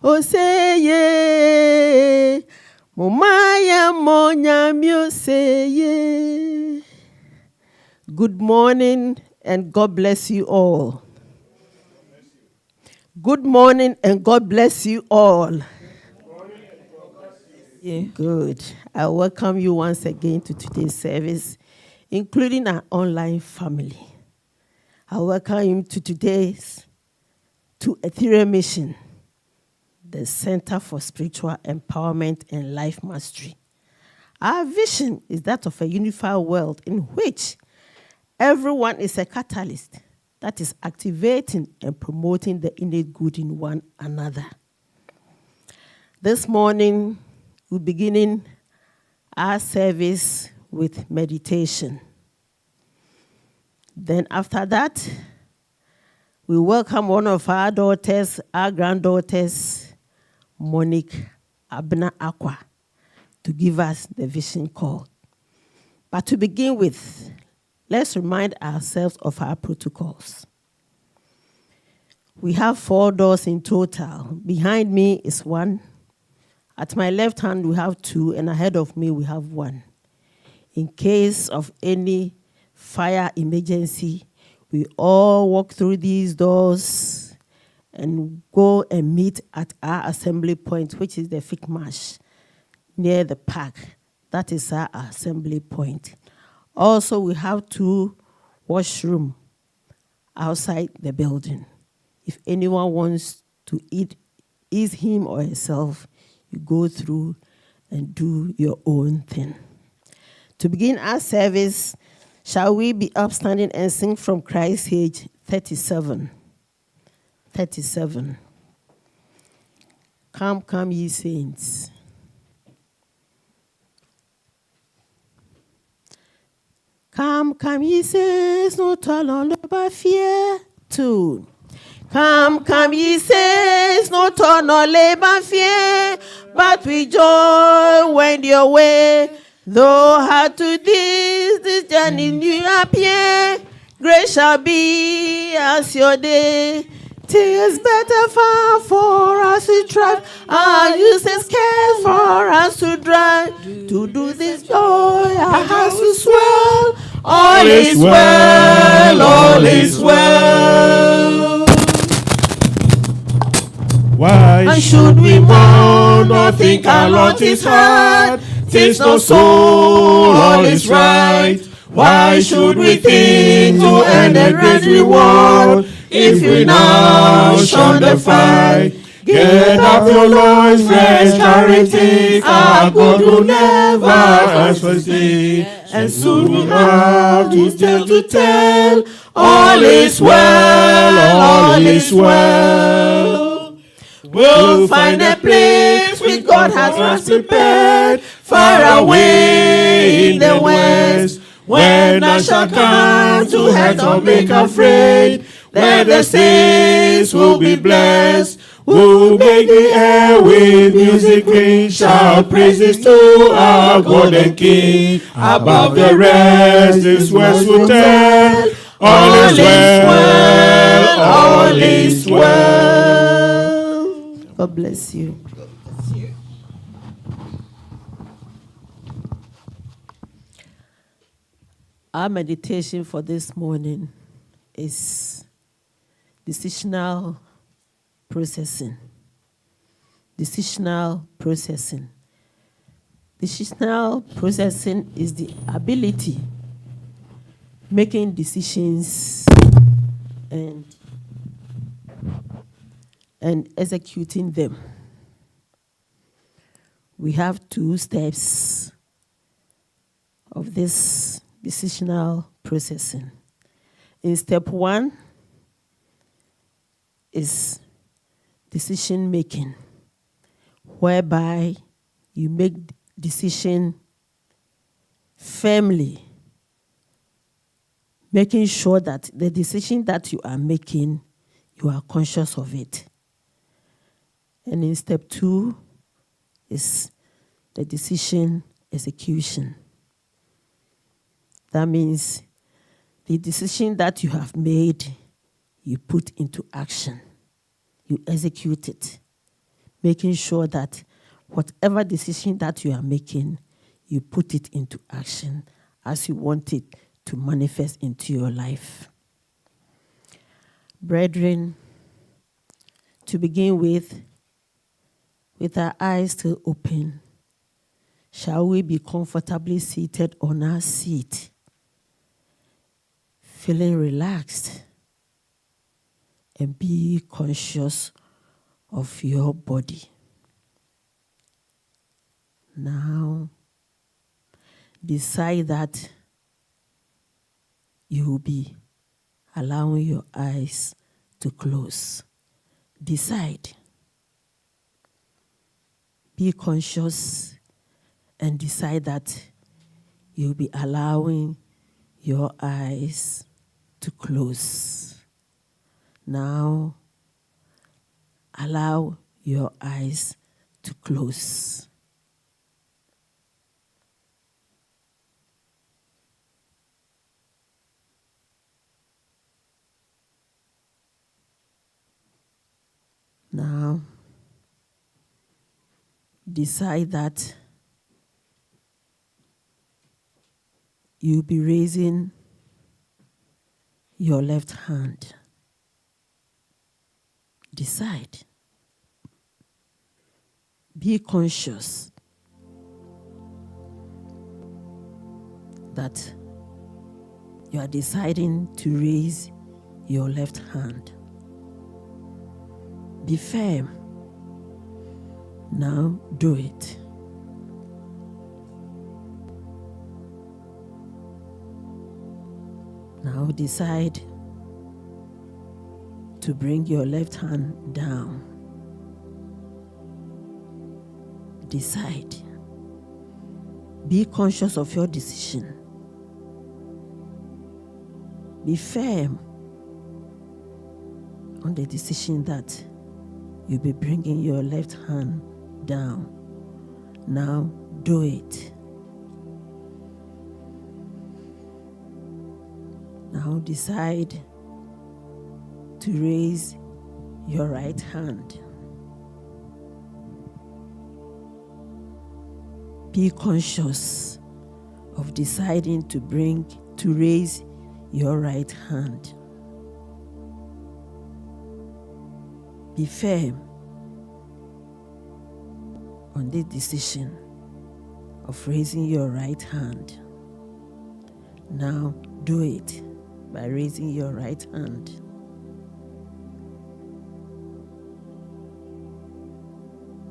Oseye, Momaya Monya Museye. Good morning and God bless you all. Good morning and God bless you all. Yeah. Good. I welcome you once again to today's service, including our online family. I welcome you to today's Etherean mission, the Center for Spiritual Empowerment and Life Mastery. Our vision is that of a unified world in which everyone is a catalyst that is activating and promoting the innate good in one another. This morning, we're beginning our service with meditation. Then after that, we welcome one of our daughters, our granddaughters, Monique Abna Aqua, to give us the vision call. But to begin with, let's remind ourselves of our protocols. We have 4 doors in total. Behind me is 1. At my left hand, we have 2, and ahead of me, we have 1. In case of any fire emergency, we all walk through these doors and go and meet at our assembly point, which is the Fig Marsh, near the park. That is our assembly point. Also, we have 2 washrooms outside the building. If anyone wants to ease him or herself, you go through and do your own thing. To begin our service, shall we be upstanding and sing from Christ's Age 37? 37. Come, come, ye saints. Come, come, ye saints, no toil but fear. 2. Come, come, ye saints, no toil nor labor fear, but with joy wend your way. Though hard to this journey new appear, grace shall be as your day. 'Tis better far for us to drive, our useless care for us to drive. To do this joy, our hearts to swell. All is well, all is well. Why should we mourn or think our lot is hard? 'Tis not so, all is right. Why should we think to earn a great reward if we now shun the fight? Get up your loins, friends, charity. Our God will never ask for thee, and soon we'll have to tell. All is well, all is well. We'll find a place which God has us prepared, far away in the west. When I shall come to head or make afraid, where the saints will be blessed. We'll make the air with music ring, shout praises to our God and King. Above the rest, this words will tell. All is well, all is well. God bless you. Our meditation for this morning is decisional processing. Decisional processing. Decisional processing is the ability making decisions and executing them. We have 2 steps of this decisional processing. In step 1 is decision making, whereby you make decision firmly, making sure that the decision that you are making, you are conscious of it. And in step 2 is the decision execution. That means the decision that you have made, you put into action. You execute it, making sure that whatever decision that you are making, you put it into action as you want it to manifest into your life. Brethren, to begin with our eyes still open, shall we be comfortably seated on our seat, feeling relaxed, and be conscious of your body. Now, decide that you will be allowing your eyes to close. Decide. Be conscious and decide that you'll be allowing your eyes to close. Now, allow your eyes to close. Now, decide that you'll be raising your left hand. Decide. Be conscious that you are deciding to raise your left hand. Be firm. Now do it. Now decide to bring your left hand down. Decide. Be conscious of your decision. Be firm on the decision that you'll be bringing your left hand down. Now do it. Now decide to raise your right hand. Be conscious of deciding to raise your right hand. Be firm on the decision of raising your right hand. Now do it by raising your right hand.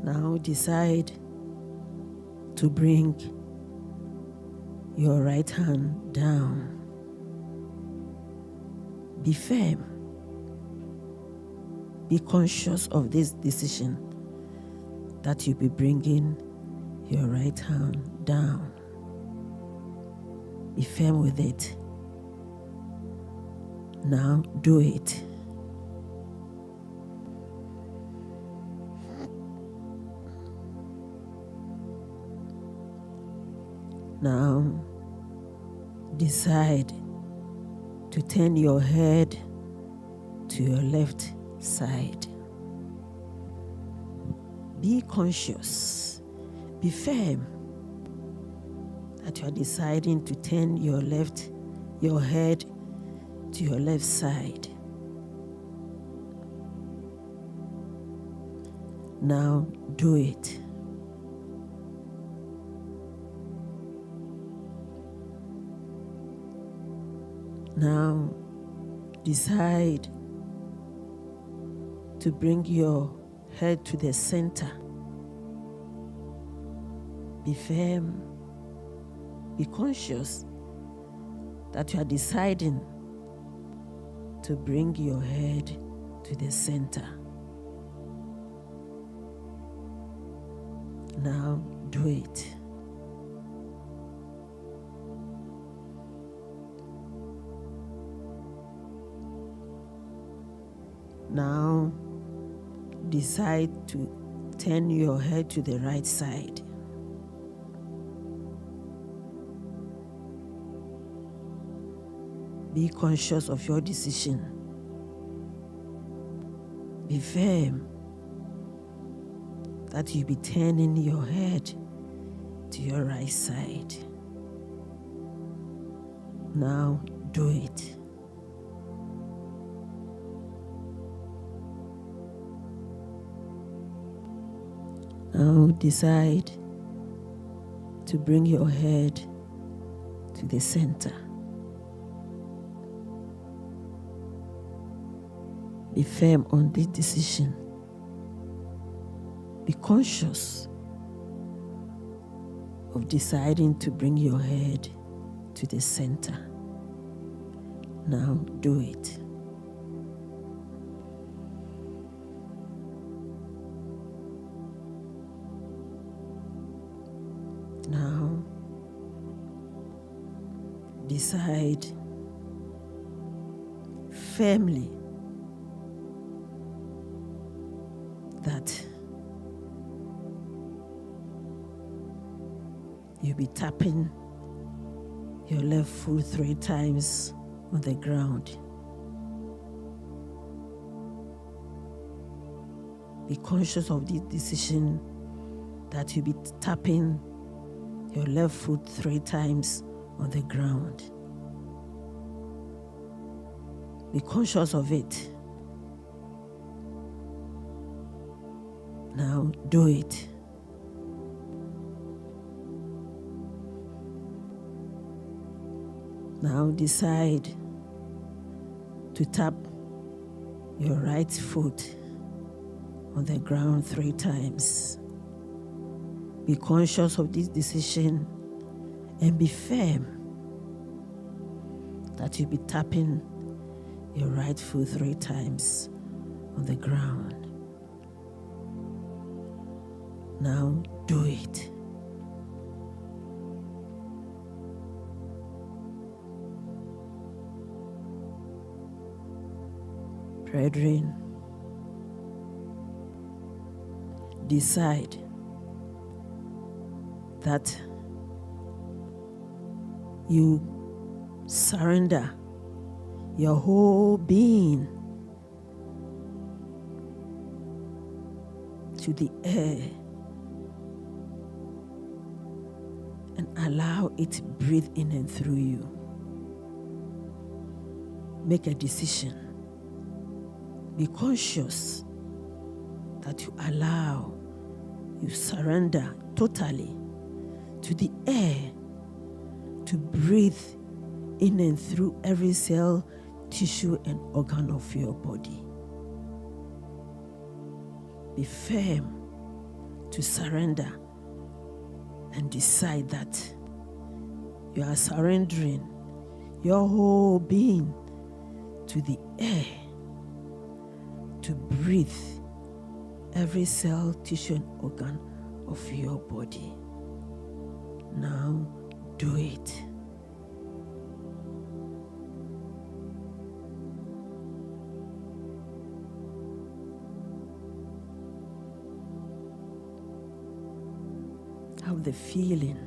Now decide to bring your right hand down. Be firm. Be conscious of this decision that you'll be bringing your right hand down. Be firm with it. Now do it. Now decide to turn your head to your left side. Be conscious. Be firm that you are deciding to turn your head to your left side. Now do it. Now decide to bring your head to the center. Be firm. Be conscious that you are deciding to bring your head to the center. Now do it. Now decide to turn your head to the right side. Be conscious of your decision. Be firm that you be turning your head to your right side. Now do it. Now decide to bring your head to the center. Be firm on this decision. Be conscious of deciding to bring your head to the center. Now do it. Now decide firmly that you'll be tapping your left foot 3 times on the ground. Be conscious of this decision that you'll be tapping your left foot 3 times on the ground. Be conscious of it. Now do it. Now decide to tap your right foot on the ground 3 times. Be conscious of this decision and be firm that you'll be tapping your right foot 3 times on the ground. Now do it. Brethren, decide that you surrender your whole being to the air and allow it to breathe in and through you. Make a decision. Be conscious that you surrender totally to the air to breathe in and through every cell, tissue, and organ of your body. Be firm to surrender and decide that you are surrendering your whole being to the air to breathe every cell, tissue, and organ of your body. Now do it. Have the feeling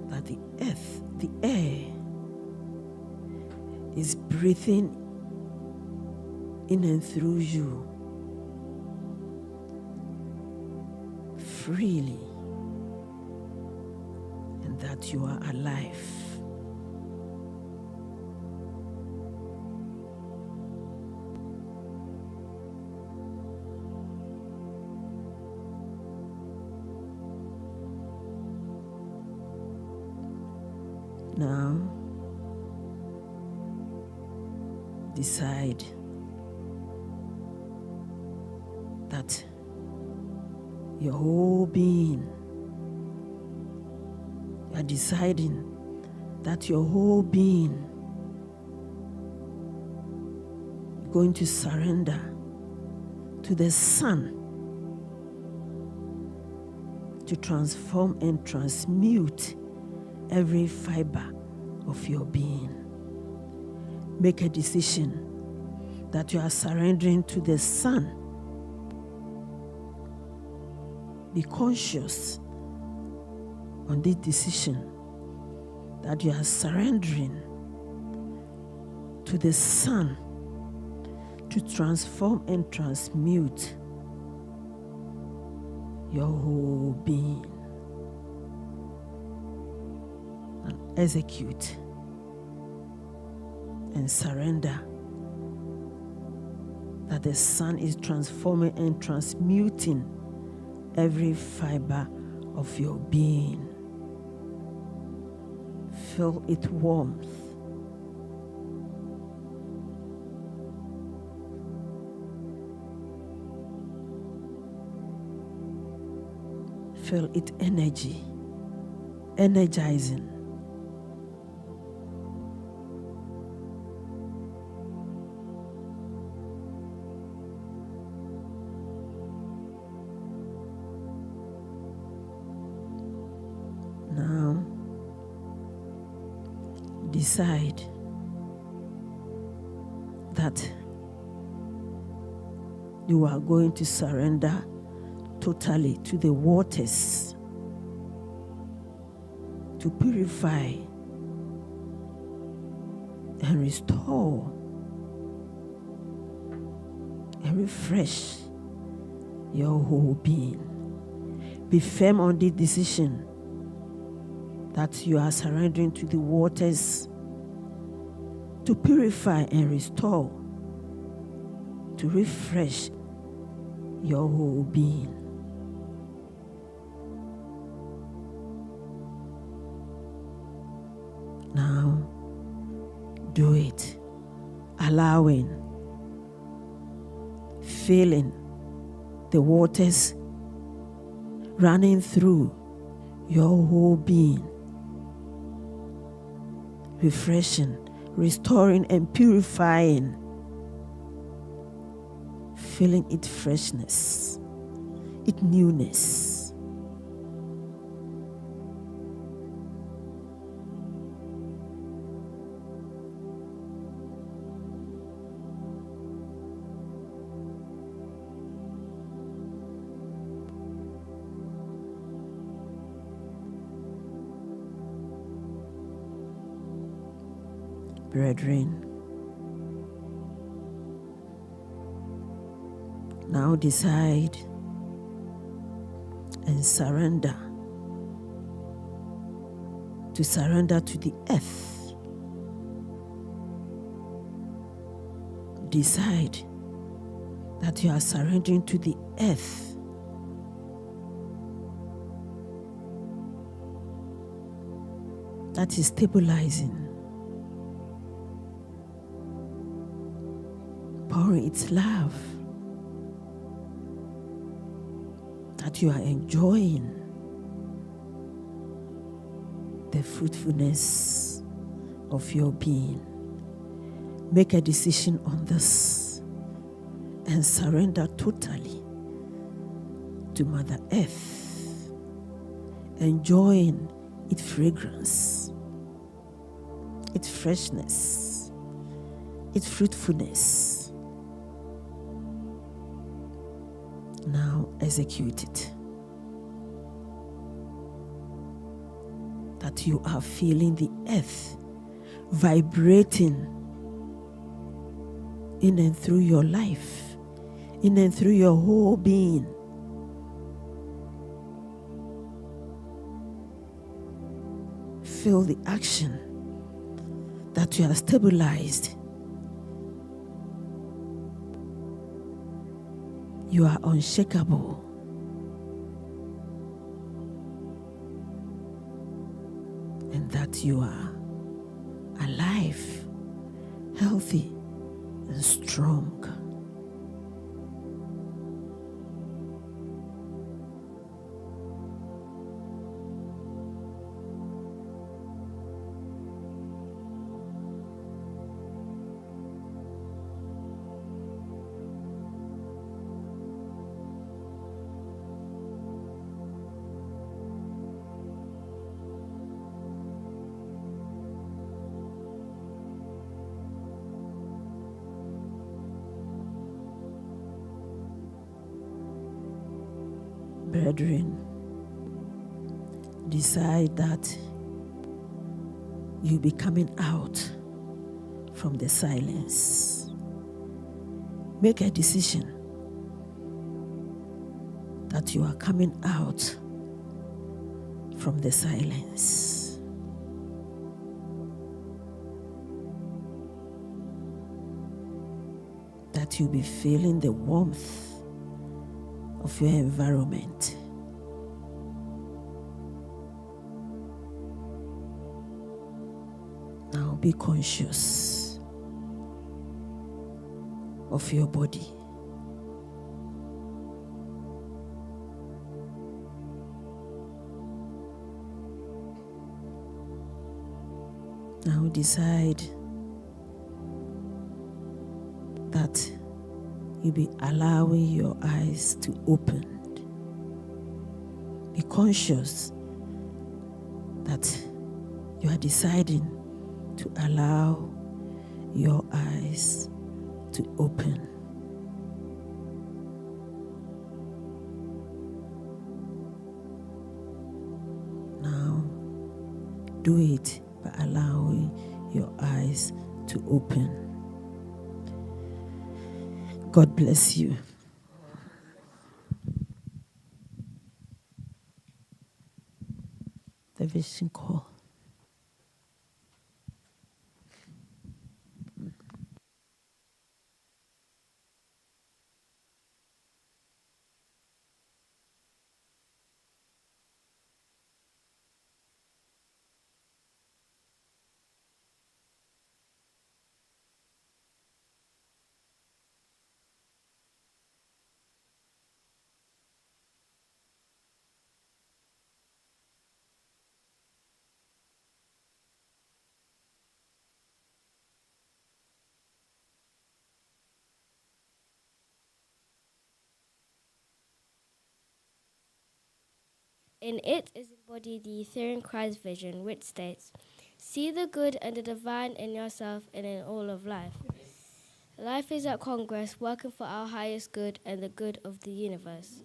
that the air is breathing in and through you freely, and that you are alive. Now, decide that your whole being, you are deciding that your whole being is going to surrender to the sun to transform and transmute every fiber of your being. Make a decision that you are surrendering to the sun. Be conscious on this decision that you are surrendering to the sun to transform and transmute your whole being and execute and surrender that the Son is transforming and transmuting every fiber of your being. Feel its warmth. Feel its energy, energizing. Now, decide that you are going to surrender totally to the waters to purify and restore and refresh your whole being. Be firm on the decision that you are surrendering to the waters to purify and restore, to refresh your whole being. Now, do it, allowing, feeling the waters running through your whole being, refreshing, restoring, and purifying, feeling its freshness, its newness. Brethren, now decide and surrender to the earth. Decide that you are surrendering to the earth. That is stabilizing, pouring its love, that you are enjoying the fruitfulness of your being. Make a decision on this and surrender totally to Mother Earth, enjoying its fragrance, its freshness, its fruitfulness. Now execute it. That you are feeling the earth vibrating in and through your life, in and through your whole being. Feel the action that you are stabilized. You are unshakable. And that you are alive, healthy, and strong. Brethren, decide that you'll be coming out from the silence make a decision that you are coming out from the silence. That you'll be feeling the warmth of your environment. Now be conscious of your body. Now decide that you'll be allowing your eyes to open. Be conscious that you are deciding to allow your eyes to open. Now, do it by allowing your eyes to open. God bless you. The vision call. In it is embodied the Etherean Christ vision, which states, "See the good and the divine in yourself and in all of life." Life is at Congress, working for our highest good and the good of the universe.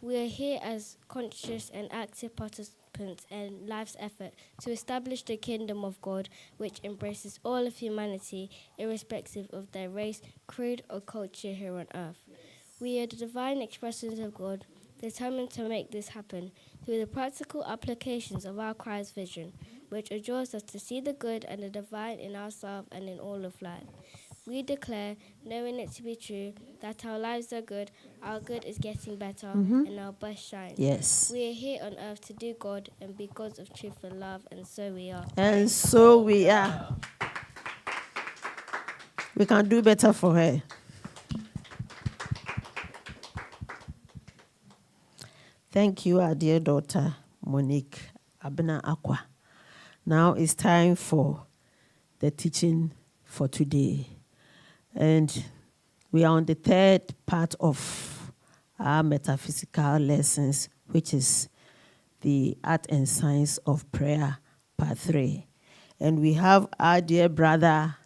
We are here as conscious and active participants in life's effort to establish the kingdom of God, which embraces all of humanity, irrespective of their race, creed, or culture here on earth. We are the divine expressions of God, determined to make this happen through the practical applications of our Christ vision, which adjures us to see the good and the divine in ourselves and in all of life. We declare, knowing it to be true, that our lives are good, our good is getting better, and our best shines. Yes. We are here on earth to do God and be gods of truth and love, and so we are. And so we are. We can do better for her. Thank you, our dear daughter, Monique Abena Aqua. Now it's time for the teaching for today. And we are on the third part of our metaphysical lessons, which is the art and science of prayer, part 3. And we have our dear brother,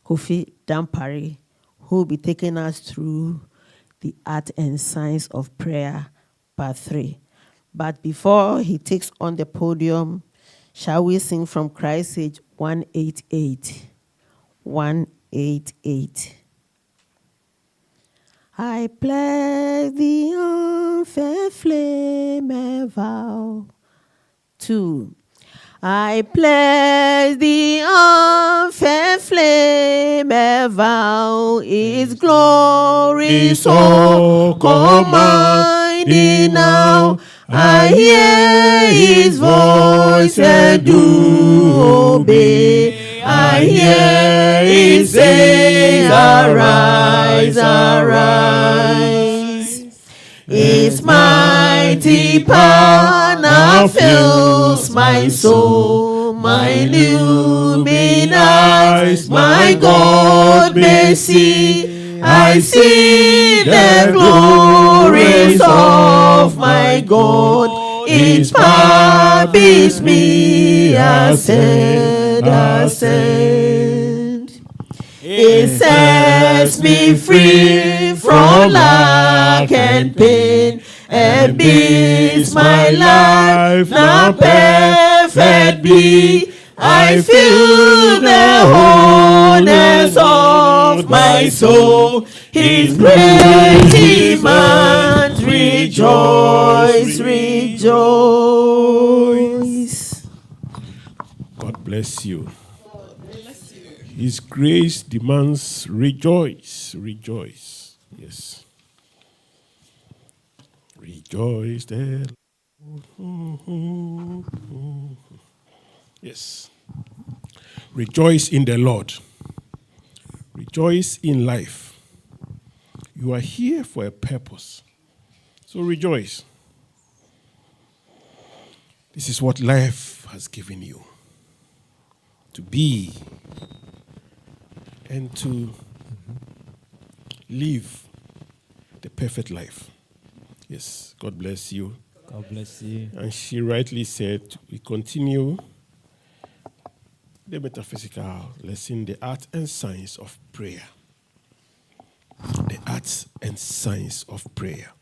Kofi Dampari, who will be taking us through the art and science of prayer, part 3. But before he takes on the podium, shall we sing from Christ's Age 188? 188. I pledge the unfair flame a vow. 2. I pledge the unfair flame a vow. Its glory so commanding now. I hear his voice and do obey. I hear it say, arise, arise. Its mighty power now fills my soul. My illumined eyes, my God may see. I see the glories of my God. Its power bids me ascend, ascend. It sets me free from lack and pain, and bids my life now perfect be. I feel the wholeness of of my soul, his great demand. Rejoice, rejoice. God bless you. His grace demands rejoice, rejoice. Yes. Rejoice there. Yes. Rejoice in the Lord. Rejoice in life. You are here for a purpose. So rejoice. This is what life has given you. To be and to live the perfect life. Yes, God bless you. God bless you. And she rightly said, we continue the metaphysical lesson, the art and science of prayer. The art and science of prayer.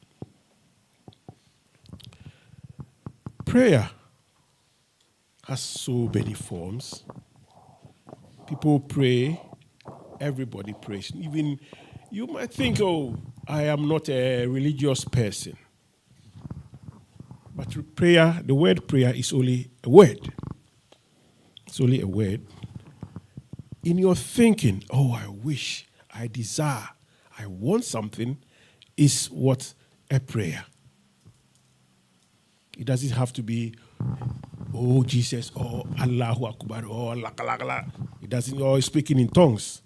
Prayer has so many forms. People pray, everybody prays. Even you might think, oh, I am not a religious person. But prayer, the word prayer is only a word. It's only a word. In your thinking, oh, I wish, I desire, I want something, is what a prayer. It doesn't have to be, oh, Jesus, or Allahu Akbar, or Allah. It doesn't, or speaking in tongues.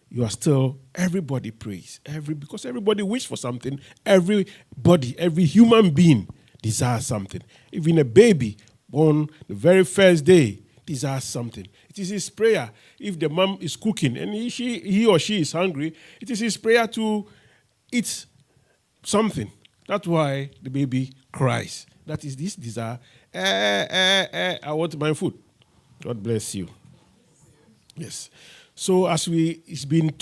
You are still, everybody prays. Because everybody wishes for something. Everybody, every human being desires something. Even a baby born the very first day desires something. It is his prayer. If the mom is cooking and he or she is hungry, it is his prayer to eat something. That's why the baby cries. That is this desire. I want my food. God bless you. Yes. So as it's been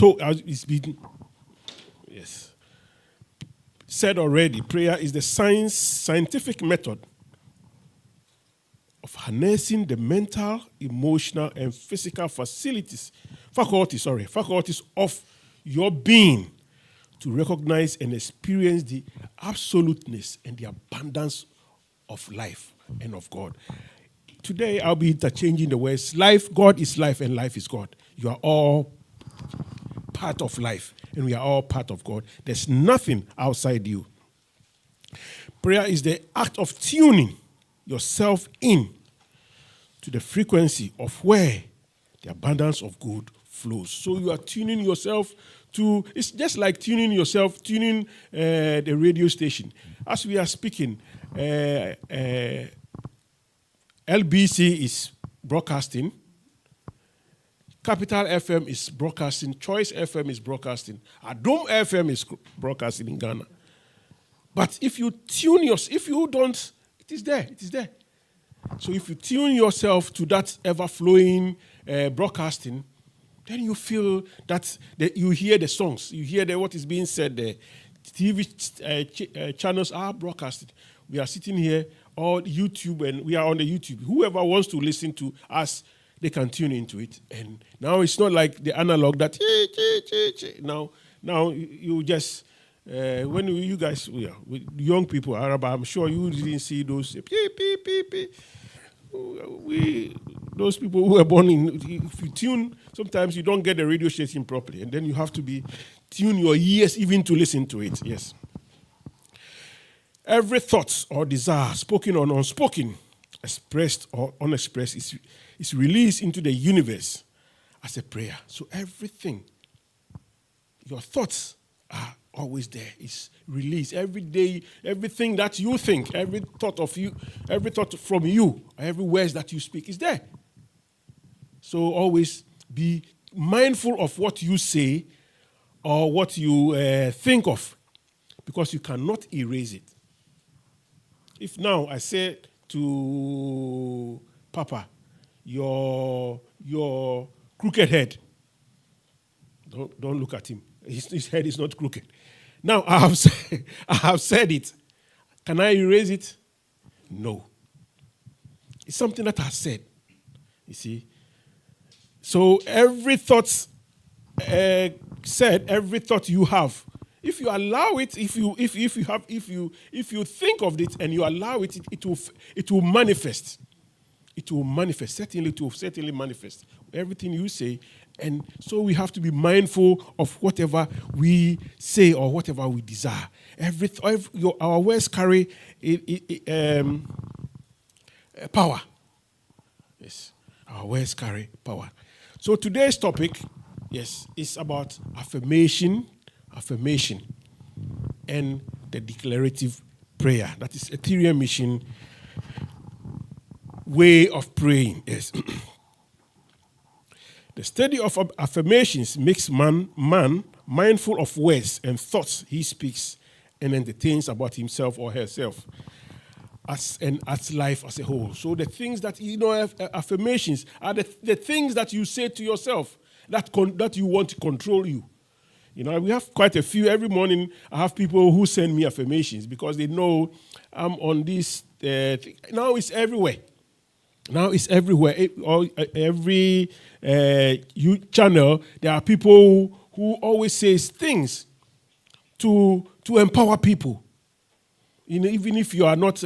said already, prayer is the scientific method of harnessing the mental, emotional, and physical faculties of your being to recognize and experience the absoluteness and the abundance of life and of God. Today, I'll be interchanging the words life, God is life, and life is God. You are all part of life, and we are all part of God. There's nothing outside you. Prayer is the act of tuning yourself in to the frequency of where the abundance of good flows. So you are tuning yourself to, it's just like tuning the radio station. As we are speaking, LBC is broadcasting, Capital FM is broadcasting, Choice FM is broadcasting, Adom FM is broadcasting in Ghana. But if you tune if you don't, it is there. So if you tune yourself to that ever-flowing broadcasting, then you feel that you hear the songs, you hear what is being said there. TV channels are broadcasted. We are sitting here on YouTube, and we are on the YouTube. Whoever wants to listen to us, they can tune into it. And now it's not like the analog that now you just when you guys with young people, Arab, I'm sure you didn't see those those people who were born in. If you tune, sometimes you don't get the radio station properly, and then you have to tune your ears even to listen to it. Yes. Every thought or desire, spoken or unspoken, expressed or unexpressed, is released into the universe as a prayer. So everything, your thoughts are always there. It's released every day. Everything that you think, every thought of you, every thought from you, every words that you speak is there. So always be mindful of what you say or what you think of, because you cannot erase it. If now I say to Papa, your crooked head, don't look at him. His head is not crooked. Now I have said it. Can I erase it? No. It's something that I said. You see. So every thought said, every thought you have, if you allow it, if you think of it and you allow it, it will manifest. It will manifest. Certainly, it will certainly manifest. Everything you say. And so we have to be mindful of whatever we say or whatever we desire. Our words carry power. Yes, our words carry power. So today's topic, yes, is about affirmation, and the declarative prayer. That is Ethereum mission way of praying. Yes. The study of affirmations makes man mindful of words and thoughts he speaks and entertains about himself or herself as life as a whole. So the things that, affirmations are the things that you say to yourself that you want to control you. We have quite a few. Every morning I have people who send me affirmations because they know I'm on this thing. Now it's everywhere. Every youth channel, there are people who always say things to empower people. Even if you are not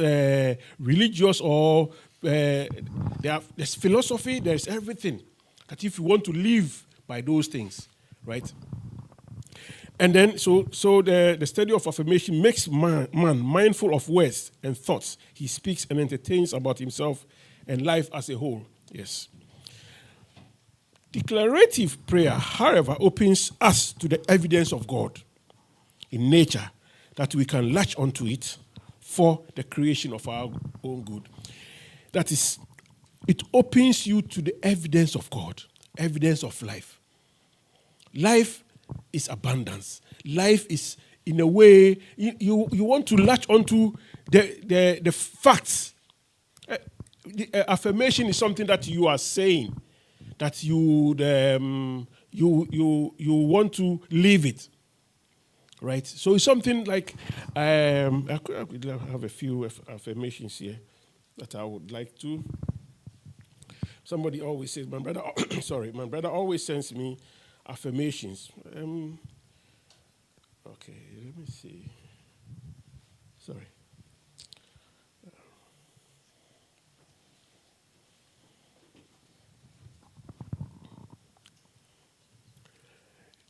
religious or there's philosophy, there's everything. That if you want to live by those things, right? And then, so the study of affirmation makes man mindful of words and thoughts he speaks and entertains about himself and life as a whole. Yes. Declarative prayer, however, opens us to the evidence of God in nature that we can latch onto it for the creation of our own good. That is, it opens you to the evidence of God, evidence of life. Life is abundance. Life is, in a way, you want to latch onto the facts. The affirmation is something that you are saying, that you want to live it, right? So it's something like I could have a few affirmations here that I would like to. Somebody always says, my brother always sends me affirmations. Okay, let me see. Sorry.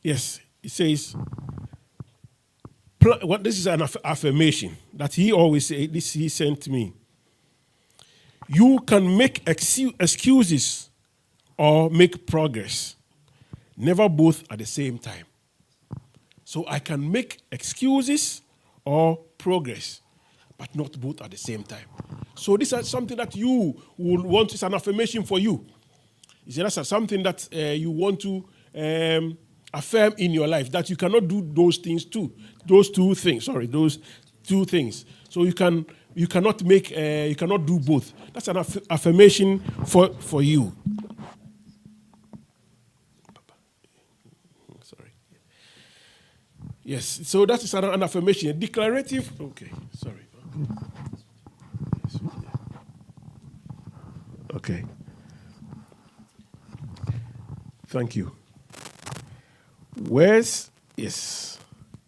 Yes, it says, this is an affirmation that he always said, this he sent me. You can make excuses or make progress, never both at the same time. So I can make excuses or progress, but not both at the same time. So this is something that you will want, it's an affirmation for you. That's something that you want to affirm in your life, that you cannot do those two things. So you cannot do both. That's an affirmation for you. Sorry. Yes, so that is an affirmation, a declarative. Okay, sorry. Okay. Thank you. Words, yes.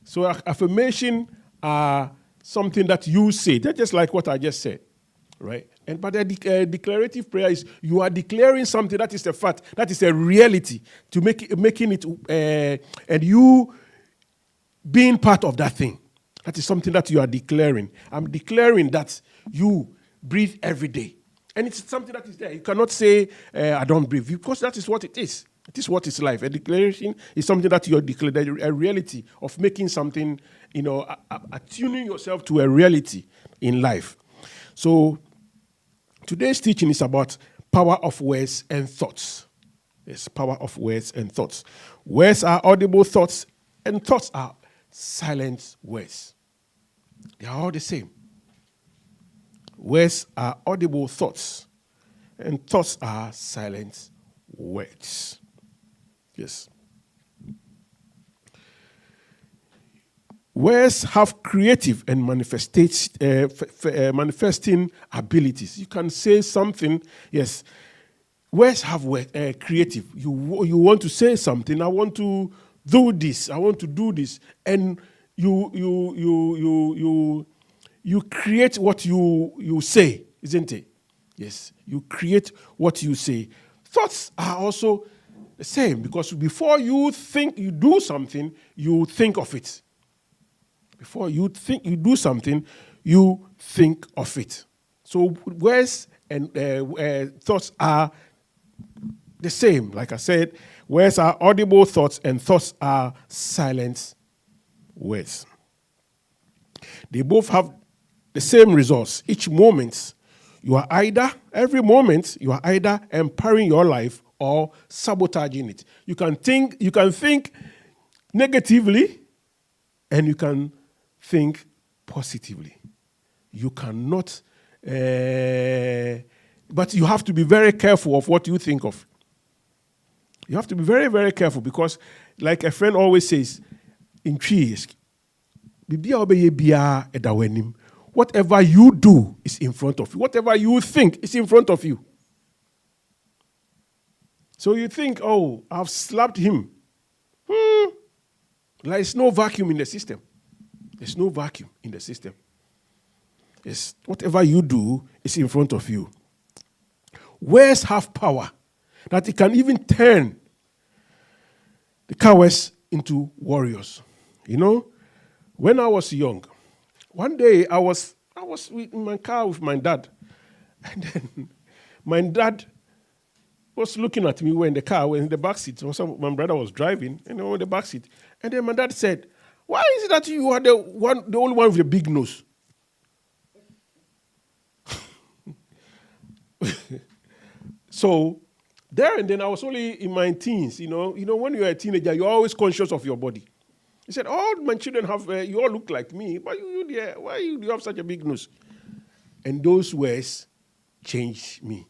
So affirmation are something that you say. That's just like what I just said, right? But the declarative prayer is you are declaring something that is a fact, that is a reality, to making it, and you being part of that thing. That is something that you are declaring. I'm declaring that you breathe every day. And it's something that is there. You cannot say, I don't breathe, because that is what it is. It is what is life. A declaration is something that you are declaring, a reality of making something, attuning yourself to a reality in life. So today's teaching is about power of words and thoughts. Yes, power of words and thoughts. Words are audible thoughts, and thoughts are silent words. They are all the same. Words are audible thoughts, and thoughts are silent words. Yes. Words have creative and manifesting abilities. You can say something, yes. Words have creative. You want to say something. I want to do this. I want to do this. And you create what you say, isn't it? Yes, you create what you say. Thoughts are also the same, because before you think you do something, you think of it. Before you think you do something, you think of it. So words and thoughts are the same. Like I said, words are audible thoughts and thoughts are silent words. They both have the same results. Every moment, you are either empowering your life or sabotaging it. You can think negatively, and you can think positively. You cannot, but you have to be very careful of what you think of. You have to be very, very careful, because, like a friend always says, in trees, whatever you do is in front of you. Whatever you think is in front of you. So you think, oh, I've slapped him. There's no vacuum in the system. There's no vacuum in the system. Yes, whatever you do is in front of you. Words have power that it can even turn the cowards into warriors. You know, when I was young, one day I was in my car with my dad, and then my dad was looking at me. We're in the car, we're in the back seat. My brother was driving, and we were in the back seat. And then my dad said, "Why is it that you are the only one with the big nose?" So there and then I was only in my teens. You know, when you're a teenager, you're always conscious of your body. He said, "All my children have, you all look like me, but why do you have such a big nose?" And those words changed me.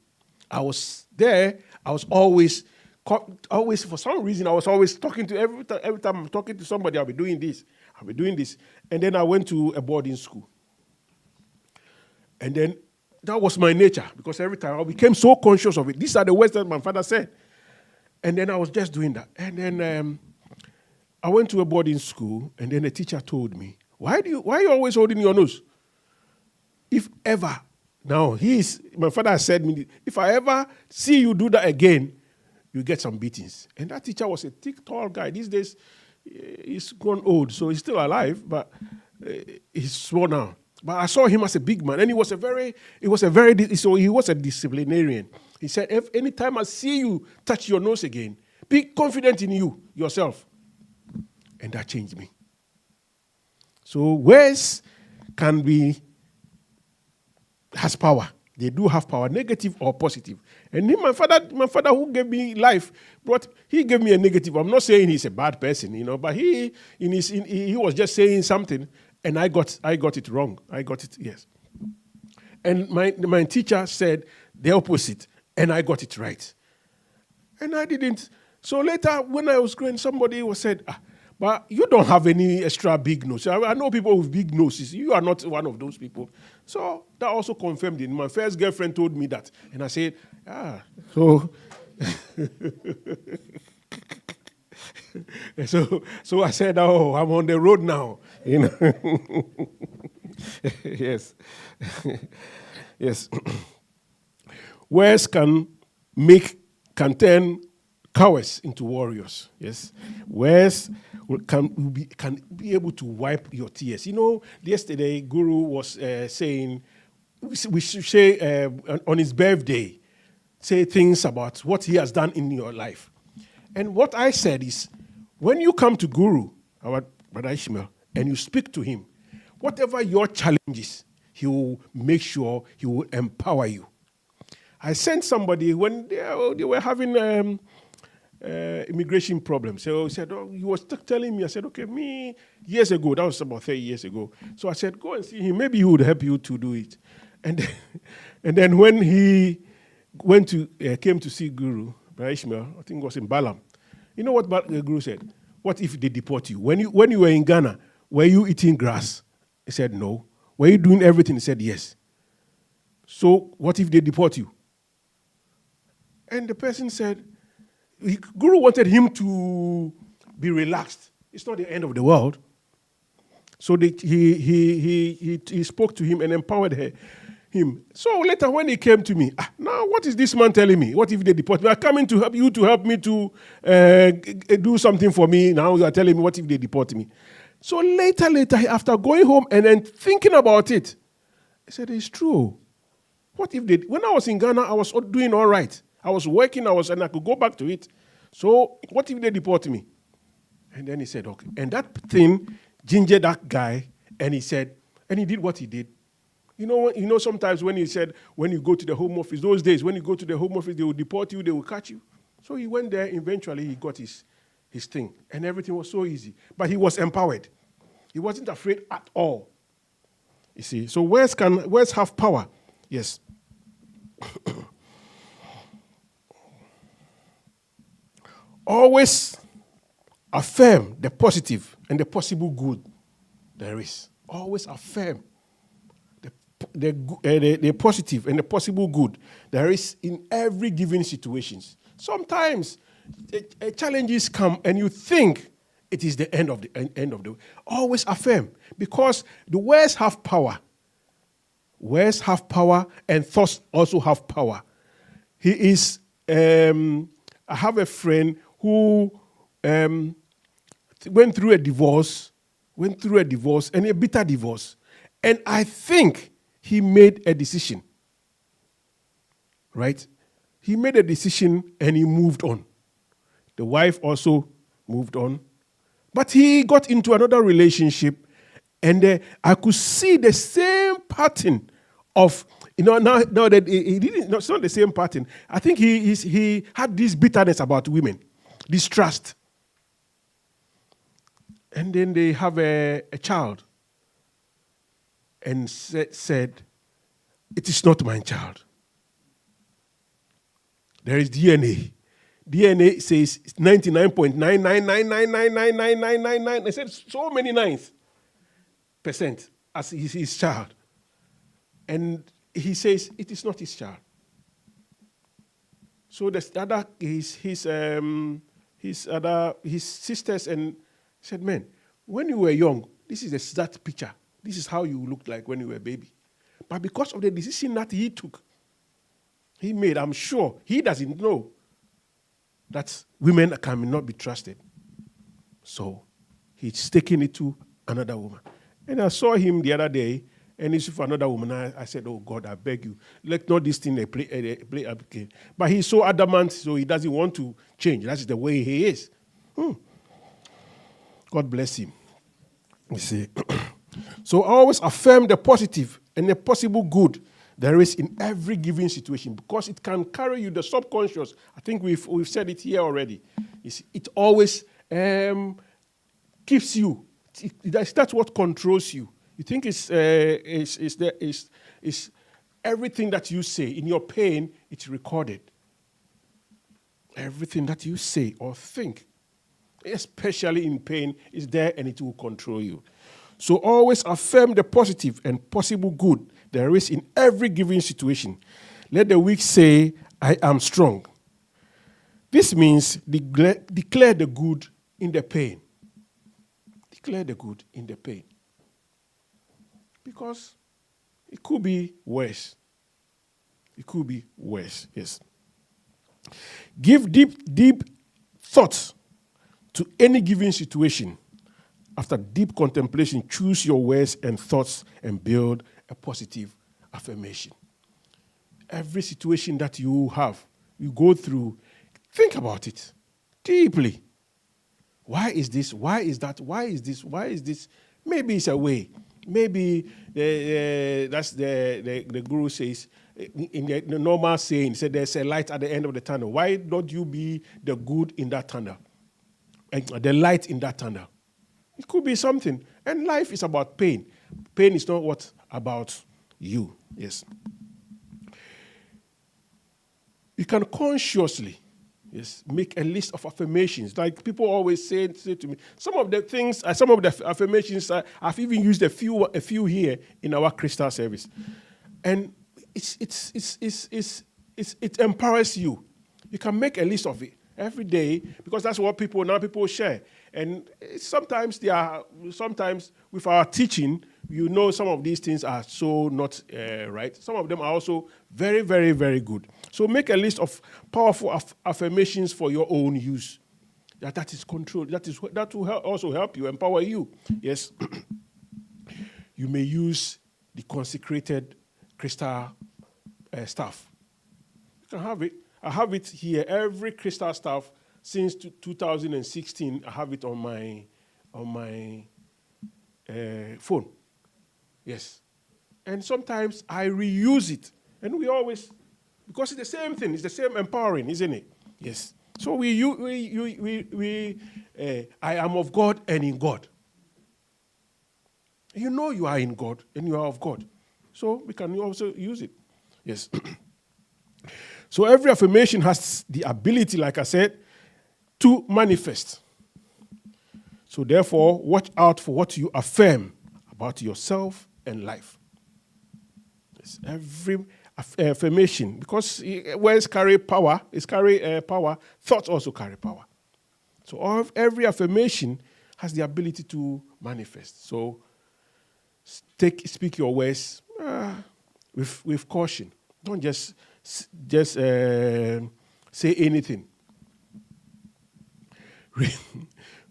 I was there. I was always, for some reason, I was always talking to, every time I'm talking to somebody, I'll be doing this. And then I went to a boarding school. And then that was my nature, because every time I became so conscious of it. These are the words that my father said. And then I was just doing that. And then I went to a boarding school, and then the teacher told me, why are you always holding your nose? If ever, now my father said me, if I ever see you do that again, you get some beatings. And that teacher was a thick, tall guy. These days, he's grown old, so he's still alive, but he's small now. But I saw him as a big man, and he was a disciplinarian. He said, if anytime I see you touch your nose again, be confident in yourself. And that changed me. So words has power. They do have power, negative or positive. And my father who gave me life, he gave me a negative. I'm not saying he's a bad person, but he was just saying something, and I got it wrong. I got it, yes. And my teacher said the opposite, and I got it right. And I didn't. So later, when I was growing, somebody said, but you don't have any extra big nose. I know people with big noses. You are not one of those people. So that also confirmed it. My first girlfriend told me that. And I said, so... so I said, I'm on the road now. Yes. Yes. Words can turn cowards into warriors. Yes. Words can be able to wipe your tears. Yesterday Guru was saying we should say on his birthday, say things about what he has done in your life. And what I said is, when you come to Guru, our Brother Ishmael, and you speak to him, whatever your challenges, he will make sure he will empower you. I sent somebody when they were having immigration problems. So he said, he was telling me, I said, okay, me, years ago, that was about 30 years ago. So I said, go and see him. Maybe he would help you to do it. And then when he came to see Guru, Brother Ishmael, I think it was in Balam. You know what the Guru said? What if they deport you? When you were in Ghana, were you eating grass? He said, no. Were you doing everything? He said, yes. So what if they deport you? And the person said, Guru wanted him to be relaxed. It's not the end of the world. So he spoke to him and empowered him. So later when he came to me, now what is this man telling me? What if they deport me? I'm coming to help you to help me to do something for me. Now you are telling me what if they deport me? So later, after going home and then thinking about it, I said, it's true. What if when I was in Ghana, I was doing all right. I was working, and I could go back to it. So what if they deport me? And then he said, okay. And that thing gingered that guy, and he said, and he did what he did. You know, sometimes when he said, when you go to the Home Office, those days, when you go to the Home Office, they will deport you, they will catch you. So he went there, eventually he got his thing, and everything was so easy. But he was empowered. He wasn't afraid at all. You see, so words have power. Yes. Always affirm the positive and the possible good there is. Always affirm the positive and the possible good there is in every given situation. Sometimes challenges come and you think it is the end of the. Always affirm, because the words have power. Words have power, and thoughts also have power. I have a friend who went through a divorce, and a bitter divorce. And I think he made a decision, right? He made a decision and he moved on. The wife also moved on. But he got into another relationship, and I could see the same pattern of, now that he didn't, it's not the same pattern. I think he had this bitterness about women, distrust. And then they have a child, and said, it is not my child. There is DNA. DNA says 99.999999999. They said so many nines % as his child. And he says it is not his child. So the other his sisters and said, man, when you were young, this is the exact picture. This is how you looked like when you were a baby. But because of the decision that he took, he made, I'm sure he doesn't know that women cannot be trusted. So he's taking it to another woman. And I saw him the other day, and he's with another woman. I said, oh God, I beg you, let not this thing play up again. But he's so adamant, so he doesn't want to change. That's the way he is. God bless him. You see. So always affirm the positive and the possible good there is in every given situation, because it can carry you, the subconscious. I think we've said it here already. It always keeps you. That's what controls you. You think it's everything that you say in your pain, it's recorded. Everything that you say or think, especially in pain, is there, and it will control you. So always affirm the positive and possible good there is in every given situation. Let the weak say, I am strong. This means declare the good in the pain. Declare the good in the pain. Because it could be worse. It could be worse, yes. Give deep thoughts to any given situation. After deep contemplation, choose your words and thoughts and build a positive affirmation. Every situation that you have, you go through, think about it deeply. Why is this? Why is that? Why is this? Why is this? Maybe it's a way. Maybe that's the guru says, in the normal saying, said there's a light at the end of the tunnel. Why don't you be the good in that tunnel? The light in that tunnel. It could be something. And life is about pain. Pain is not what about you. Yes. You can consciously, yes, make a list of affirmations. Like people always say to me, some of the things, some of the affirmations, I've even used a few here in our crystal service. And it empowers you. You can make a list of it every day, because that's what people share. And sometimes with our teaching, some of these things are so not right. Some of them are also very, very, very good. So make a list of powerful affirmations for your own use. That is control. That will also help you, empower you. Yes. You may use the consecrated crystal staff. You can have it. I have it here. Every crystal staff since 2016, I have it on my phone. Yes. And sometimes I reuse it. And we always, because it's the same thing, it's the same empowering, isn't it? Yes. So I am of God and in God. You are in God and you are of God. So we can also use it. Yes. So every affirmation has the ability, like I said, to manifest. So therefore, watch out for what you affirm about yourself and life. Yes. Every affirmation, because words carry power, power, thoughts also carry power. So every affirmation has the ability to manifest. So speak your words with caution. Don't just say anything.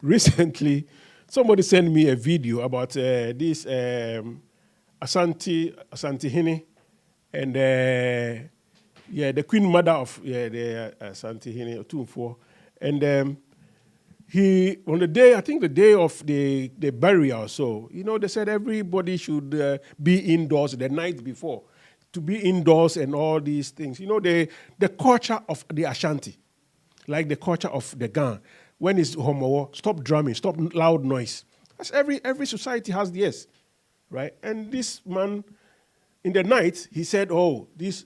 Recently, somebody sent me a video about this Asante Hene and the Queen Mother of the Asante Hene Otumfuo. And he, on the day of the burial, so, they said everybody should be indoors the night before, to be indoors and all these things. The culture of the Ashanti, like the culture of the Ghana. When it's homo, stop drumming, stop loud noise. That's every society has theirs, right? And this man, in the night, he said, this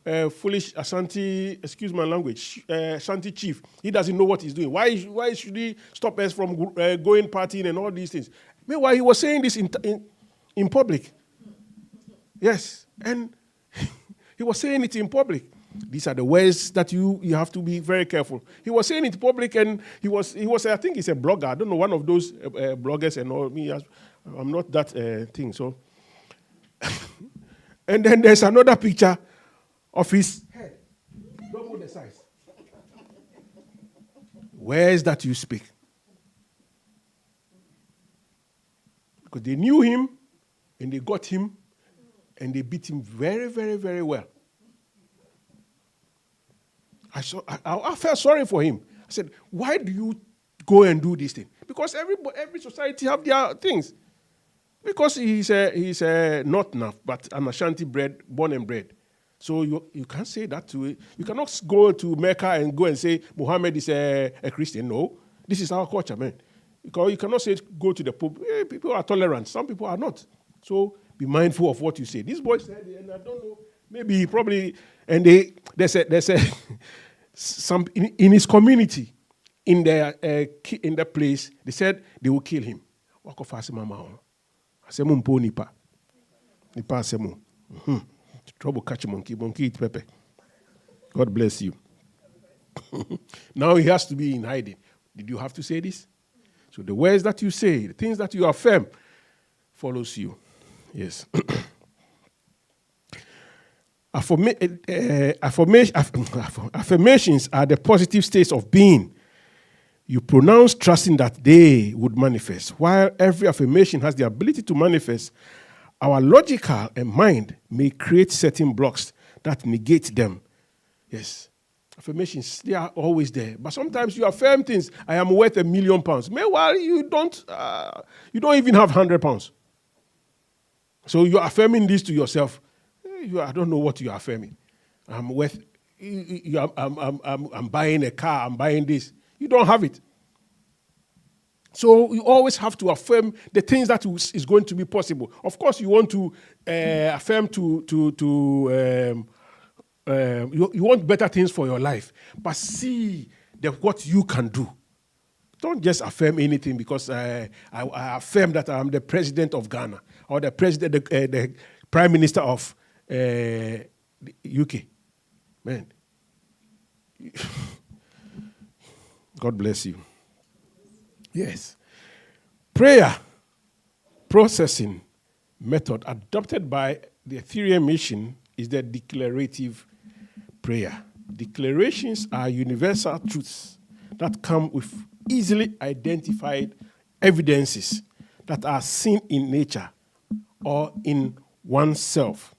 foolish Ashanti, excuse my language, Ashanti chief, he doesn't know what he's doing. Why should he stop us from going partying and all these things? Meanwhile, he was saying this in public. Yes, and he was saying it in public. These are the words that you have to be very careful. He was saying it in public, and he was. I think he's a blogger. I don't know, one of those bloggers and all. Me, I'm not that thing. So, and then there's another picture of his head, double the size. Words that you speak, because they knew him, and they got him, and they beat him very, very, very well. I felt sorry for him. I said, why do you go and do this thing? Because every society have their things. Because he's not enough, but an Ashanti born and bred. So you can't say that to it. You cannot go to Mecca and go and say Muhammad is a Christian. No, this is our culture, man. Because you cannot say go to the Pope. People are tolerant. Some people are not. So be mindful of what you say. This boy said, and I don't know, maybe he probably, and they said some in his community, in the place, they said they will kill him. Trouble catch monkey eat pepper. God bless you. Now he has to be in hiding. Did you have to say this? So the words that you say, the things that you affirm, follows you. Yes. Affirmations are the positive states of being. You pronounce trusting that they would manifest. While every affirmation has the ability to manifest, our logical and mind may create certain blocks that negate them. Yes. Affirmations, they are always there. But sometimes you affirm things, I am worth £1 million. Meanwhile, you don't even have £100. So you're affirming this to yourself. I don't know what you're affirming. I'm worth, I'm buying a car, I'm buying this. You don't have it. So you always have to affirm the things that is going to be possible. Of course, you want to affirm you want better things for your life, but see what you can do. Don't just affirm anything because I affirm that I'm the president of Ghana or the prime minister of the UK. Man, God bless you. Yes. Prayer processing method adopted by the Ethereum mission is the declarative prayer. Declarations are universal truths that come with easily identified evidences that are seen in nature or in oneself.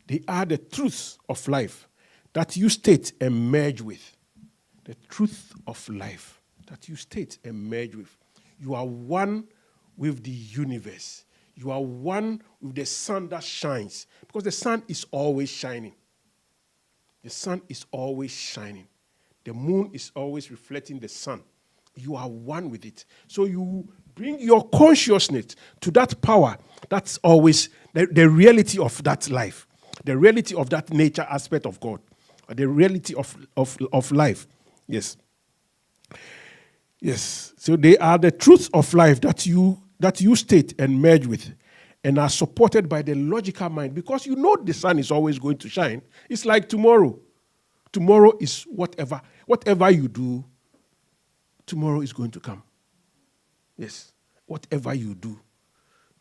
They are the truths of life that you state and merge with. The truth of life that you state and merge with. You are one with the universe. You are one with the sun that shines. Because the sun is always shining. The sun is always shining. The moon is always reflecting the sun. You are one with it. So you bring your consciousness to that power that's always the reality of that life, the reality of that nature aspect of God, the reality of life. Yes. Yes. So they are the truths of life that you state and merge with and are supported by the logical mind because you know the sun is always going to shine. It's like tomorrow. Tomorrow is whatever you do, tomorrow is going to come. Yes. Whatever you do,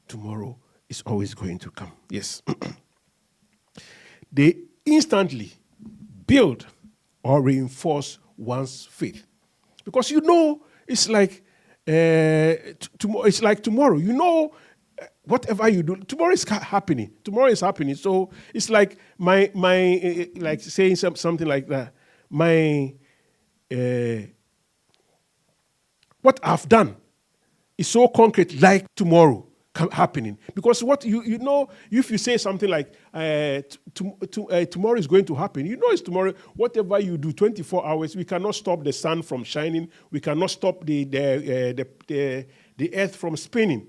tomorrow is always going to come. Yes. They instantly build or reinforce one's faith. Because you know it's like tomorrow. You know whatever you do, tomorrow is happening. Tomorrow is happening. So it's like my like saying something like that. What I've done is so concrete, like tomorrow happening. Because what you know, if you say something like tomorrow is going to happen, you know it's tomorrow. Whatever you do, 24 hours, we cannot stop the sun from shining. We cannot stop the earth from spinning.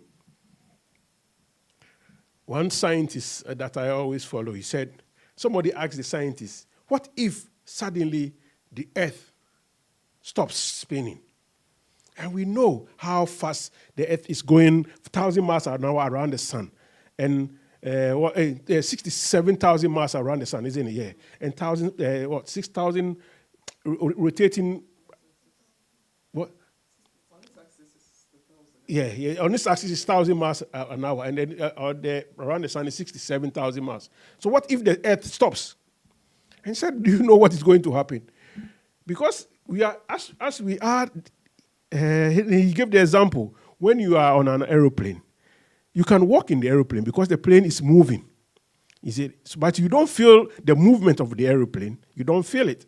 One scientist that I always follow, he said, somebody asked the scientist, what if suddenly the earth stops spinning? And we know how fast the earth is going, 1,000 miles an hour around the sun. And 67,000 miles around the sun, isn't it? Yeah. And 6,000 rotating, what? Yeah, on this axis is 1,000 miles an hour, and then around the sun is 67,000 miles. So what if the earth stops? And he said, do you know what is going to happen? Because we are, as we are, he gave the example, when you are on an aeroplane, you can walk in the aeroplane because the plane is moving. But you don't feel the movement of the aeroplane. You don't feel it.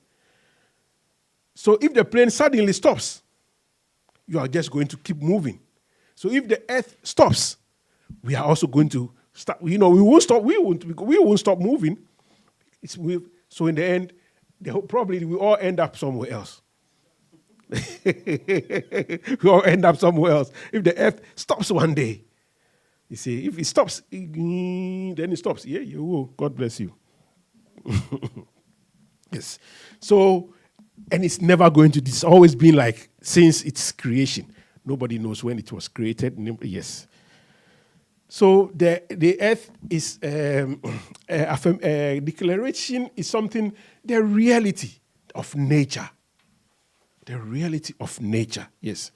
So if the plane suddenly stops, you are just going to keep moving. So if the earth stops, we are also going to stop. We won't stop. We won't stop moving. So in the end, probably we all end up somewhere else. We all end up somewhere else. If the earth stops one day, you see, if it stops, then it stops. Yeah, you will. God bless you. Yes. So, and it's never going to. It's always been like since its creation. Nobody knows when it was created. Yes. So the earth is declaration is something, the reality of nature. The reality of nature, yes.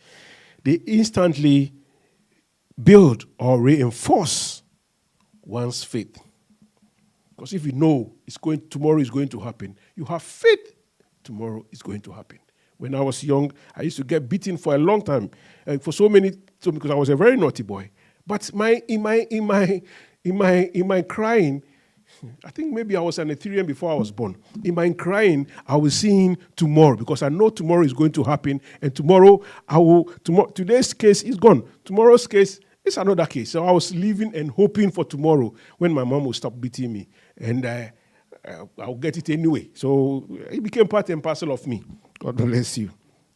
They instantly build or reinforce one's faith. Because if you know tomorrow is going to happen, you have faith tomorrow is going to happen. When I was young, I used to get beaten for a long time, because I was a very naughty boy. But in my crying, I think maybe I was an Ethereum before I was born. In my crying, I was seeing tomorrow because I know tomorrow is going to happen, and today's case is gone. Tomorrow's case is another case. So I was living and hoping for tomorrow when my mom will stop beating me, and I'll get it anyway. So it became part and parcel of me. God bless you.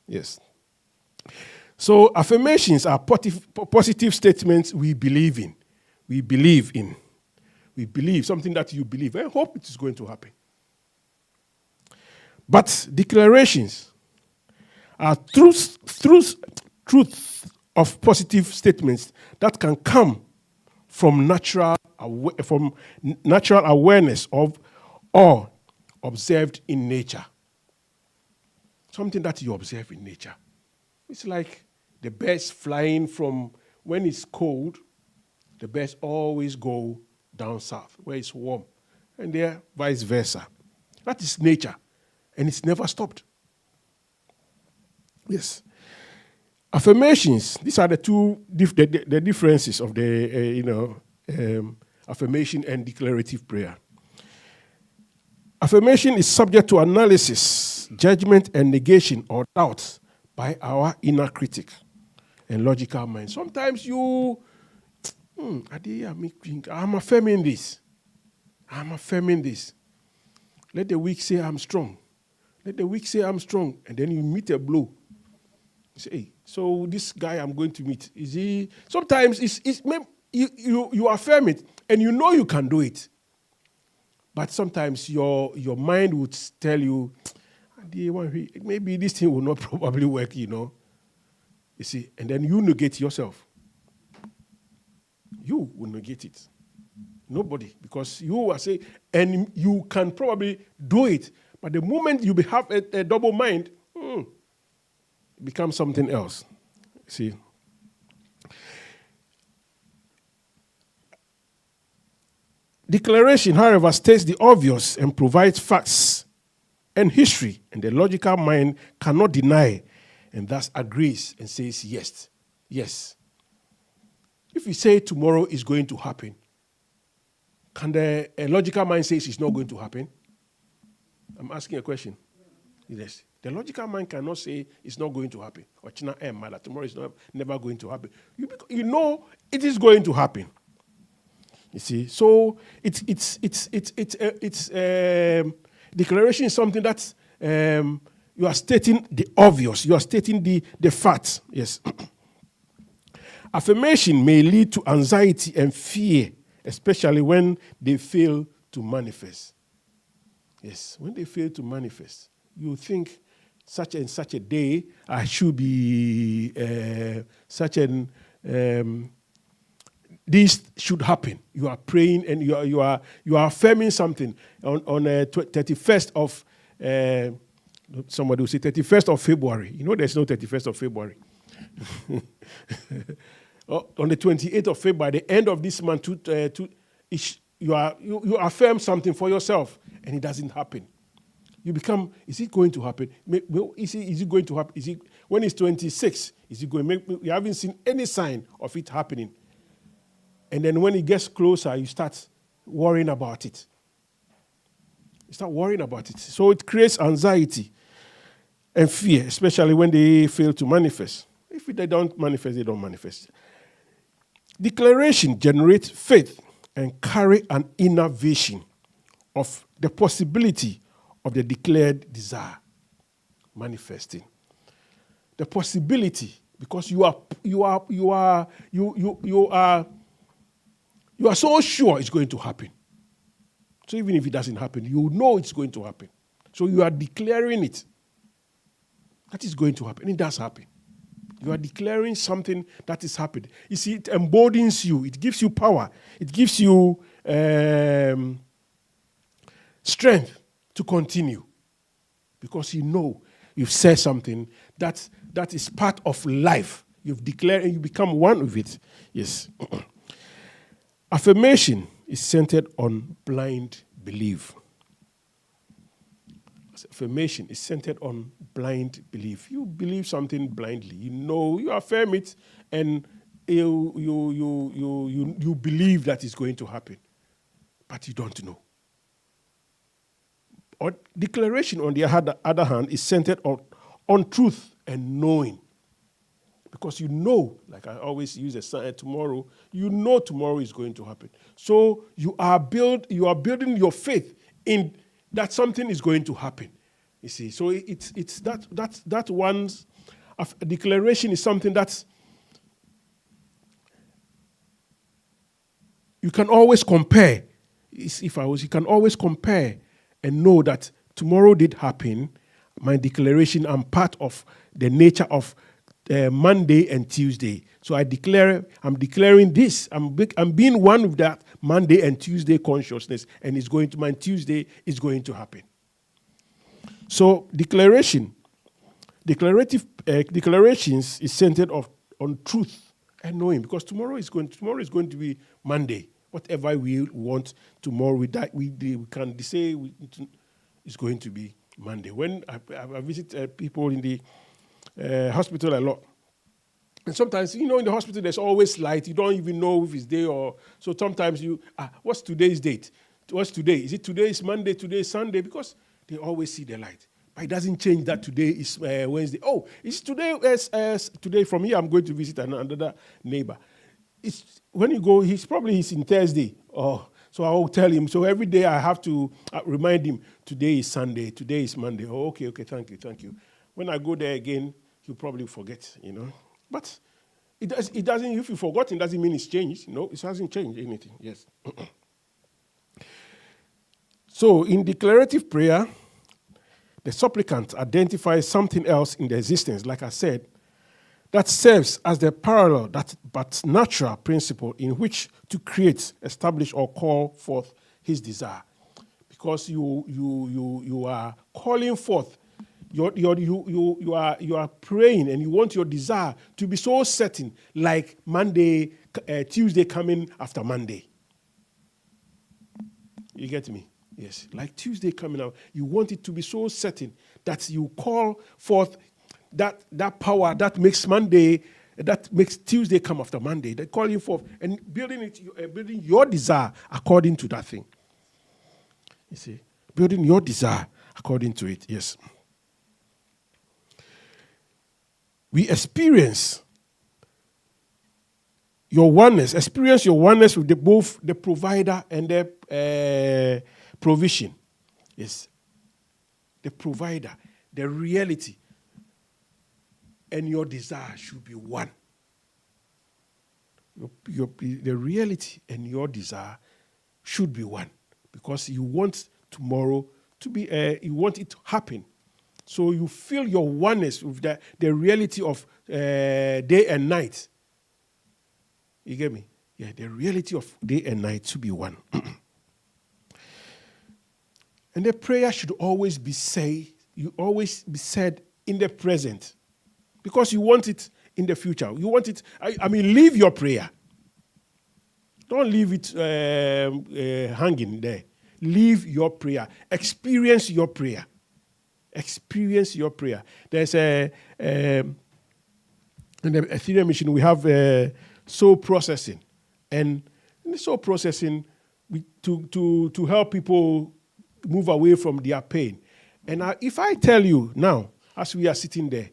Yes. So affirmations are positive statements we believe in. We believe in. We believe something that you believe. I hope it is going to happen. But declarations are truths of positive statements that can come from natural awareness of or observed in nature. Something that you observe in nature. It's like the birds flying from when it's cold, the birds always go down south where it's warm, and there vice versa. That is nature, and it's never stopped. Yes. Affirmations. These are the two the differences of the affirmation and declarative prayer. Affirmation is subject to analysis, judgment, and negation or doubt by our inner critic and logical mind. Sometimes I'm affirming this. I'm affirming this. Let the weak say I'm strong. Let the weak say I'm strong. And then you meet a blow. You say, hey, so this guy I'm going to meet, is he? Sometimes you affirm it and you know you can do it. But sometimes your mind would tell you, maybe this thing will not probably work, You see, and then you negate yourself. You will negate it. Nobody, because you are saying, and you can probably do it, but the moment you have a double mind, it becomes something else. See? Declaration, however, states the obvious and provides facts and history, and the logical mind cannot deny, and thus agrees and says yes. Yes. If you say tomorrow is going to happen, can the logical mind say it's not going to happen? I'm asking a question. Yes. The logical mind cannot say it's not going to happen. Or tomorrow is never going to happen. You know it is going to happen. You see, so it's declaration is something that you are stating the obvious. You are stating the facts. Yes. Affirmation may lead to anxiety and fear, especially when they fail to manifest. Yes, when they fail to manifest, you think such and such a day I should be this should happen. You are praying and you are affirming something on 31st of somebody will say 31st of February. You know there's no 31st of February. On the 28th of February, the end of this month, you affirm something for yourself and it doesn't happen. You become, is it going to happen? Is it going to happen? When it's 26, is it going? You haven't seen any sign of it happening. And then when it gets closer, you start worrying about it. You start worrying about it. So it creates anxiety and fear, especially when they fail to manifest. If they don't manifest, they don't manifest. Declaration generates faith and carry an inner vision of the possibility of the declared desire manifesting. The possibility, because you are so sure it's going to happen. So even if it doesn't happen, you know it's going to happen. So you are declaring it. That is going to happen. It does happen. You are declaring something that is happening. You see, it emboldens you. It gives you power. It gives you strength to continue. Because you know you've said something that is part of life. You've declared and you become one with it. Yes. Affirmation is centered on blind belief. Affirmation is centered on blind belief. You believe something blindly. You know, you affirm it, and you believe that it's going to happen, but you don't know. Or declaration, on the other hand, is centered on truth and knowing. Because you know, like I always use a sign, tomorrow, you know tomorrow is going to happen. So you are building your faith in that something is going to happen. You see, so it's that one's declaration is something that you can always compare. You can always compare and know that tomorrow did happen. My declaration, I'm part of the nature of Monday and Tuesday. So I'm declaring this. I'm being one with that Monday and Tuesday consciousness, and my Tuesday is going to happen. So declarations is centered on truth and know him, because tomorrow is going to be Monday. Whatever we want tomorrow, we can say it's going to be Monday. When I visit people in the hospital a lot, and sometimes, in the hospital, there's always light. You don't even know if it's day or... So sometimes what's today's date? What's today? Is it today is Monday, today is Sunday? Because they always see the light. But it doesn't change that today is Wednesday. Oh, it's today. Today from here, I'm going to visit another neighbor. It's when you go, he's in Thursday. Oh, so I will tell him. So every day I have to remind him, today is Sunday, today is Monday. Oh, okay, thank you. When I go there again, he'll probably forget, But it doesn't, if you've forgotten, it doesn't mean it's changed. No, it hasn't changed anything. Yes. So in declarative prayer, the supplicant identifies something else in the existence, like I said, that serves as the parallel but natural principle in which to create, establish, or call forth his desire. Because you are calling forth, you are praying, and you want your desire to be so certain, like Monday, Tuesday coming after Monday. You get me? Yes, like Tuesday coming out, you want it to be so certain that you call forth that power that makes Monday, that makes Tuesday come after Monday. They're calling forth and building your desire according to that thing. You see, building your desire according to it. Yes. We experience your oneness with both the provider and the provision. Yes. The provider, the reality, and your desire should be one. The reality and your desire should be one, because you want tomorrow to be, you want it to happen. So you feel your oneness with the reality of day and night. You get me? Yeah, the reality of day and night should be one. And the prayer should always be said in the present, because you want it in the future. You want it, leave your prayer. Don't leave it hanging there. Leave your prayer. Experience your prayer. Experience your prayer. There's in the Ethereum mission, we have soul processing. And in the soul processing, to help people move away from their pain. And if I tell you now, as we are sitting here,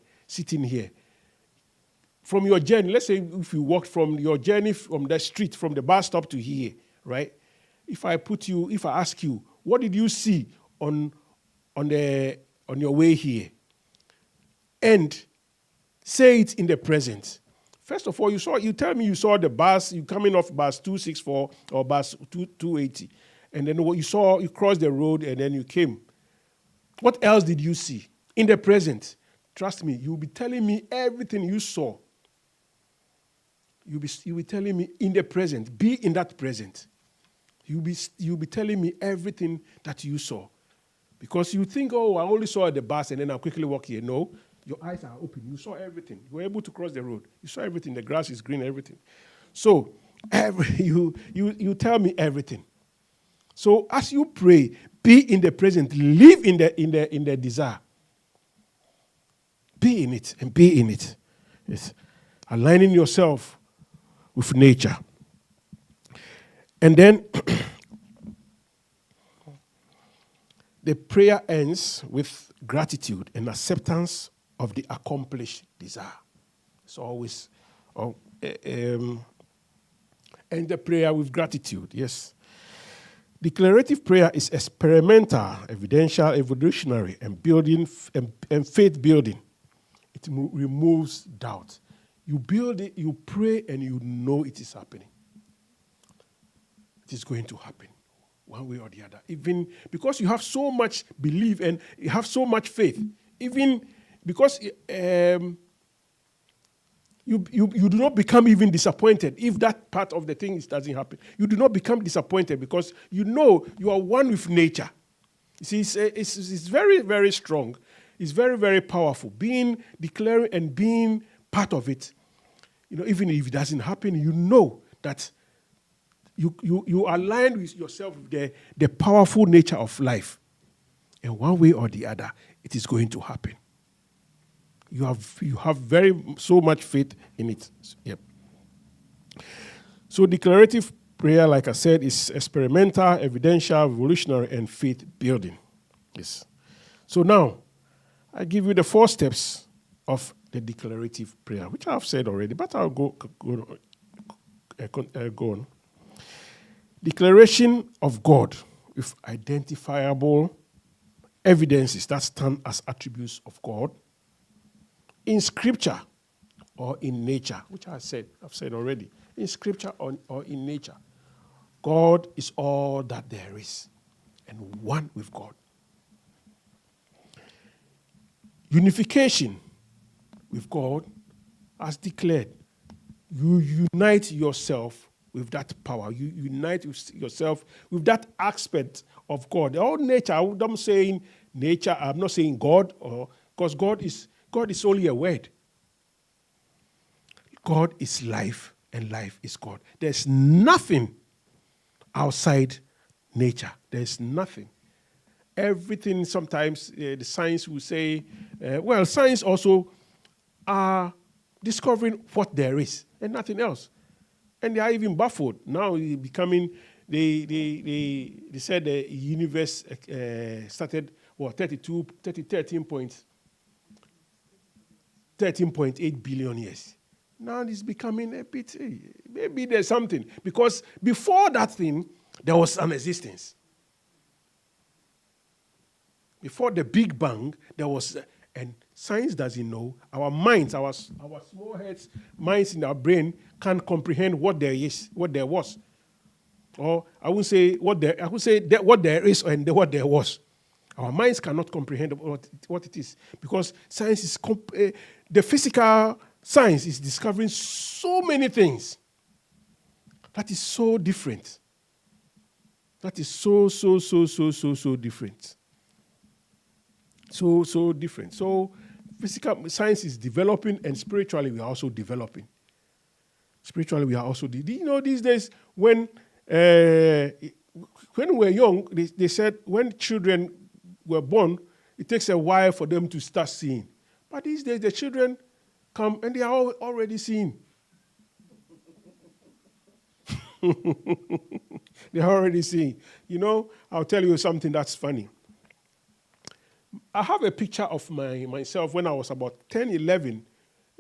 from your journey, let's say if you walked from your journey from the street, from the bus stop to here, right? If I ask you, what did you see on your way here? And say it in the present. First of all, you tell me you saw the bus, you coming off bus 264 or bus 280. And then what you crossed the road and then you came. What else did you see? In the present. Trust me, you'll be telling me everything you saw. You'll be telling me in the present. Be in that present. You'll be telling me everything that you saw. Because you think, oh, I only saw the bus and then I'll quickly walk here. No, your eyes are open. You saw everything. You were able to cross the road. You saw everything. The grass is green, everything. So you tell me everything. So as you pray, be in the present. Live in the desire. Be in it and be in it. Yes. Aligning yourself with nature. And then the prayer ends with gratitude and acceptance of the accomplished desire. It's always, end the prayer with gratitude, yes. Declarative prayer is experimental, evidential, evolutionary, and building and faith building. It removes doubt. You build it, you pray, and you know it is happening. It is going to happen, one way or the other. Even because you have so much belief and you have so much faith, even because you do not become even disappointed if that part of the thing doesn't happen. You do not become disappointed because you know you are one with nature. You see, it's very, very strong. It's very, very powerful. Declaring and being part of it, even if it doesn't happen, you know that you align with yourself with the powerful nature of life. And one way or the other, it is going to happen. You have so much faith in it. Yep. So declarative prayer, like I said, is experimental, evidential, revolutionary, and faith building. Yes. So now, I give you the 4 steps of the declarative prayer, which I've said already, but I'll go on. Declaration of God with identifiable evidences that stand as attributes of God in Scripture or in nature, which I've said already. In Scripture or in nature, God is all that there is, and one with God. Unification with God, as declared, you unite yourself with that power. You unite yourself with that aspect of God. All nature, I'm saying nature, I'm not saying God, because God is only a word. God is life, and life is God. There's nothing outside nature. There's nothing. Everything, sometimes the science will say, science also are discovering what there is and nothing else. And they are even baffled. Now becoming, they said the universe started, 13.8 billion years. Now it's becoming a bit, maybe there's something. Because before that thing, there was an existence. Before the Big Bang, there was, and science doesn't know. Our minds, our small heads, minds in our brain can't comprehend what there is, what there was. Or I would say what there is and what there was. Our minds cannot comprehend what it is, because science is the physical science is discovering so many things that is so different. That is so different. So different. So physical science is developing, and spiritually we are also developing. Spiritually we are also, these days when we were young, they said when children were born, it takes a while for them to start seeing. But these days the children come and they are already seeing. They are already seeing. I'll tell you something that's funny. I have a picture of myself when I was about 10, 11,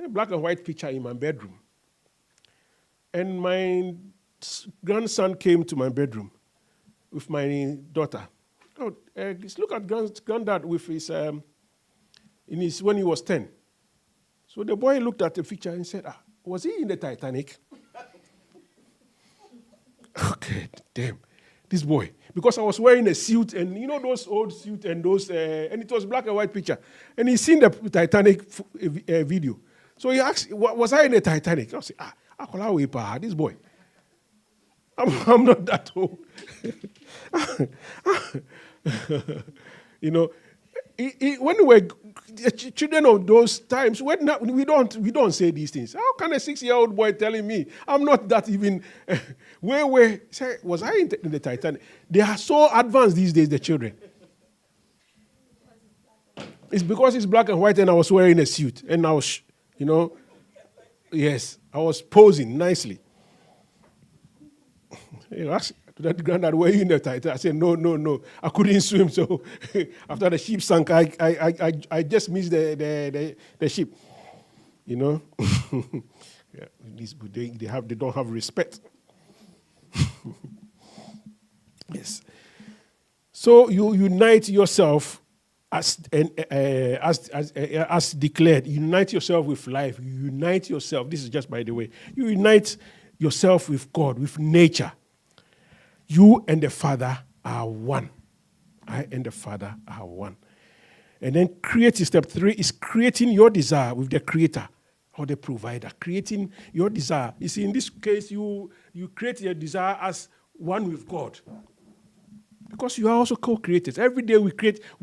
a black and white picture in my bedroom. And my grandson came to my bedroom with my daughter. Just look at granddad with his, when he was 10. So the boy looked at the picture and said, was he in the Titanic? Okay, damn. This boy, because I was wearing a suit, and those old suits and those, and it was black and white picture, and he's seen the Titanic video. So he asked, was I in the Titanic? I said, this boy. I'm not that old. When we were children of those times, we don't say these things. How can a 6-year-old boy telling me I'm not that even? Was I in the Titanic? They are so advanced these days, the children. It's because it's black and white, and I was wearing a suit, and I was, yes, I was posing nicely. Asked that granddad, were you in the Titanic? I said, no. I couldn't swim, so after the ship sank, I just missed the ship. Yeah, they don't have respect. Yes. So you unite yourself as declared. You unite yourself with life. You unite yourself. This is just by the way. You unite yourself with God, with nature. You and the Father are one. I and the Father are one. And then step 3 is creating your desire with the Creator or the Provider. Creating your desire. You see, in this case, you create your desire as one with God. Because you are also co-creators. Every day we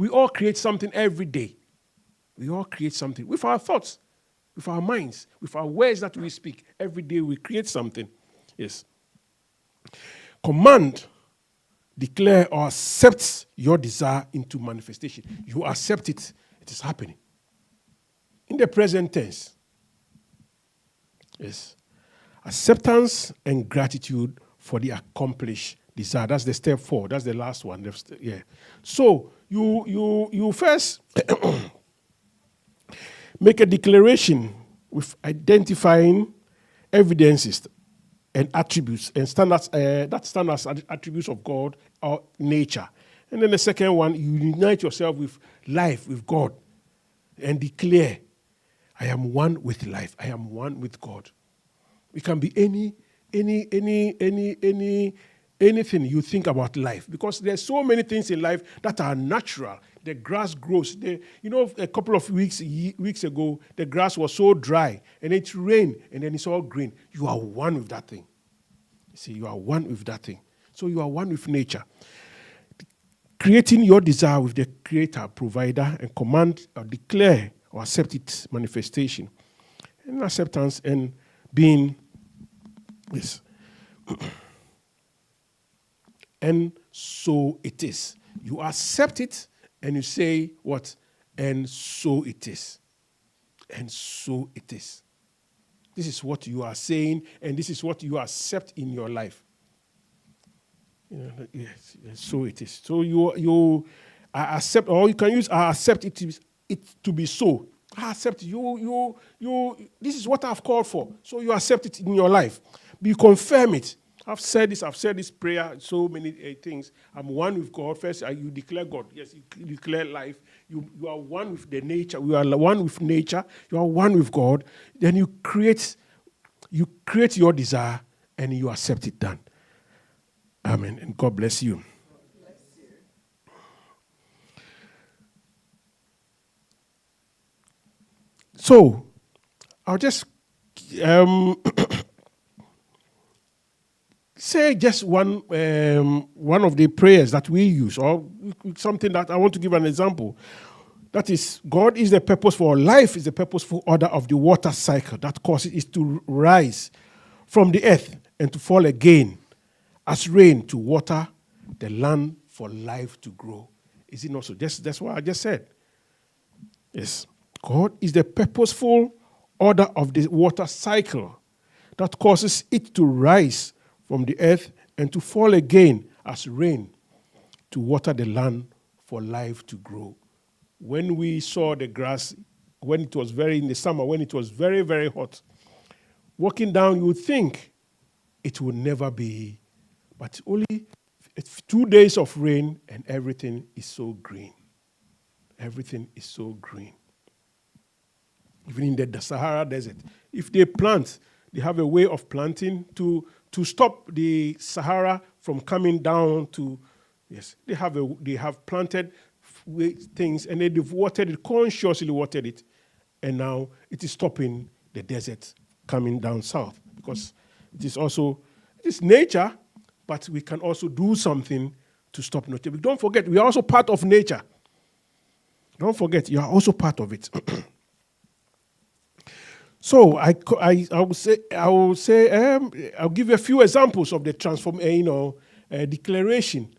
all create something every day. We all create something with our thoughts, with our minds, with our words that we speak. Every day we create something. Yes. Command, declare, or accept your desire into manifestation. You accept it, it is happening. In the present tense. Yes. Acceptance and gratitude for the accomplished desire. That's the step 4. That's the last one. Yeah. So you first make a declaration with identifying evidences and attributes and standards, that standards attributes of God or nature. And then the second one, you unite yourself with life, with God, and declare, I am one with life. I am one with God. It can be anything you think about life, because there's so many things in life that are natural. The grass grows. A couple of weeks ago, the grass was so dry, and it rained, and then it's all green. You are one with that thing. You see, you are one with that thing. So you are one with nature. Creating your desire with the creator, provider, and command or declare or accept its manifestation. And acceptance and being this. And so it is. You accept it and you say what? And so it is. And so it is. This is what you are saying, and this is what you accept in your life. Yes, so it is. So you accept, or you can use I accept it to be so. I accept you. This is what I've called for. So you accept it in your life. You confirm it. I've said this prayer, so many things. I'm one with God. First, you declare God. Yes, you declare life. You are one with the nature. You are one with nature. You are one with God. Then you create your desire, and you accept it done. Amen. And God bless you. So, I'll just say just one of the prayers that we use, or something that I want to give an example. That is, God is the purpose for life, is the purposeful order of the water cycle that causes it to rise from the earth and to fall again as rain to water the land for life to grow. Is it not so? That's what I just said. Yes. God is the purposeful order of the water cycle that causes it to rise from the earth and to fall again as rain to water the land for life to grow. When we saw the grass, when it was in the summer, when it was very, very hot, walking down, you would think it would never be, but only 2 days of rain and everything is so green. Everything is so green. Even in the Sahara Desert, if they plant, they have a way of planting to stop the Sahara from coming down to, yes, they have planted things, and they've watered it, consciously watered it, and now it is stopping the desert coming down south, because it is nature, but we can also do something to stop nature. But don't forget, we are also part of nature. Don't forget, you are also part of it. So I'll give you a few examples of the declaration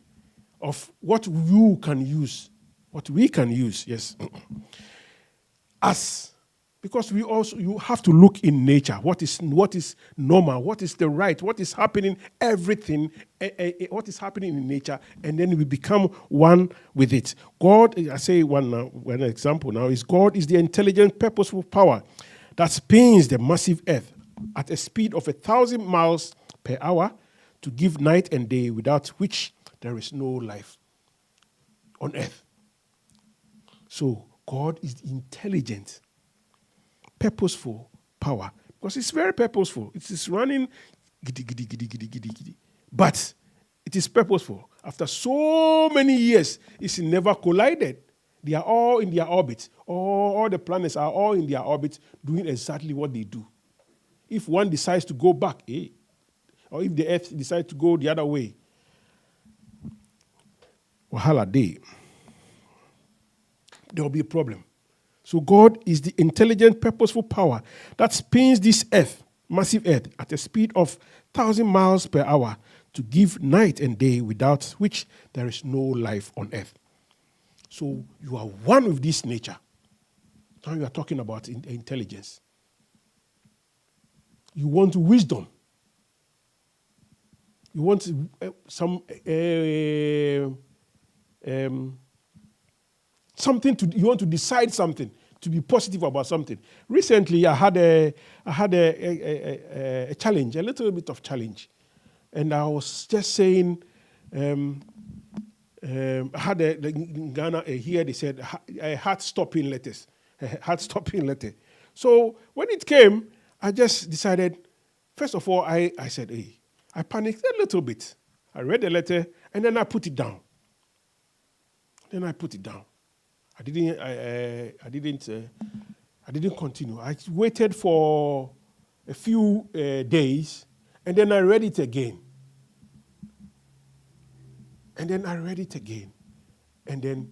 of what you can use, what we can use. Yes, because you have to look in nature. What is normal? What is the right? What is happening? Everything. What is happening in nature, and then we become one with it. God, I say one example now is God is the intelligent, purposeful power that spins the massive earth at a speed of 1,000 miles per hour to give night and day, without which there is no life on earth. So God is intelligent, purposeful power, because it's very purposeful. It is running, but it is purposeful. After so many years, it's never collided. They are all in their orbit. All the planets are all in their orbit doing exactly what they do. If one decides to go back, or if the earth decides to go the other way, wahala day, there will be a problem. So God is the intelligent, purposeful power that spins this earth, massive earth, at a speed of 1,000 miles per hour to give night and day, without which there is no life on earth. So you are one with this nature. Now you are talking about intelligence. You want wisdom. You want something to. You want to decide something, to be positive about something. Recently, I had a challenge, a little bit of challenge, and I was just saying. I had in Ghana here. They said a heart-stopping letters, a heart-stopping letter. So when it came, I just decided. First of all, I said, "Hey." I panicked a little bit. I read the letter and then I put it down. I didn't continue. I waited for a few days and then I read it again. And then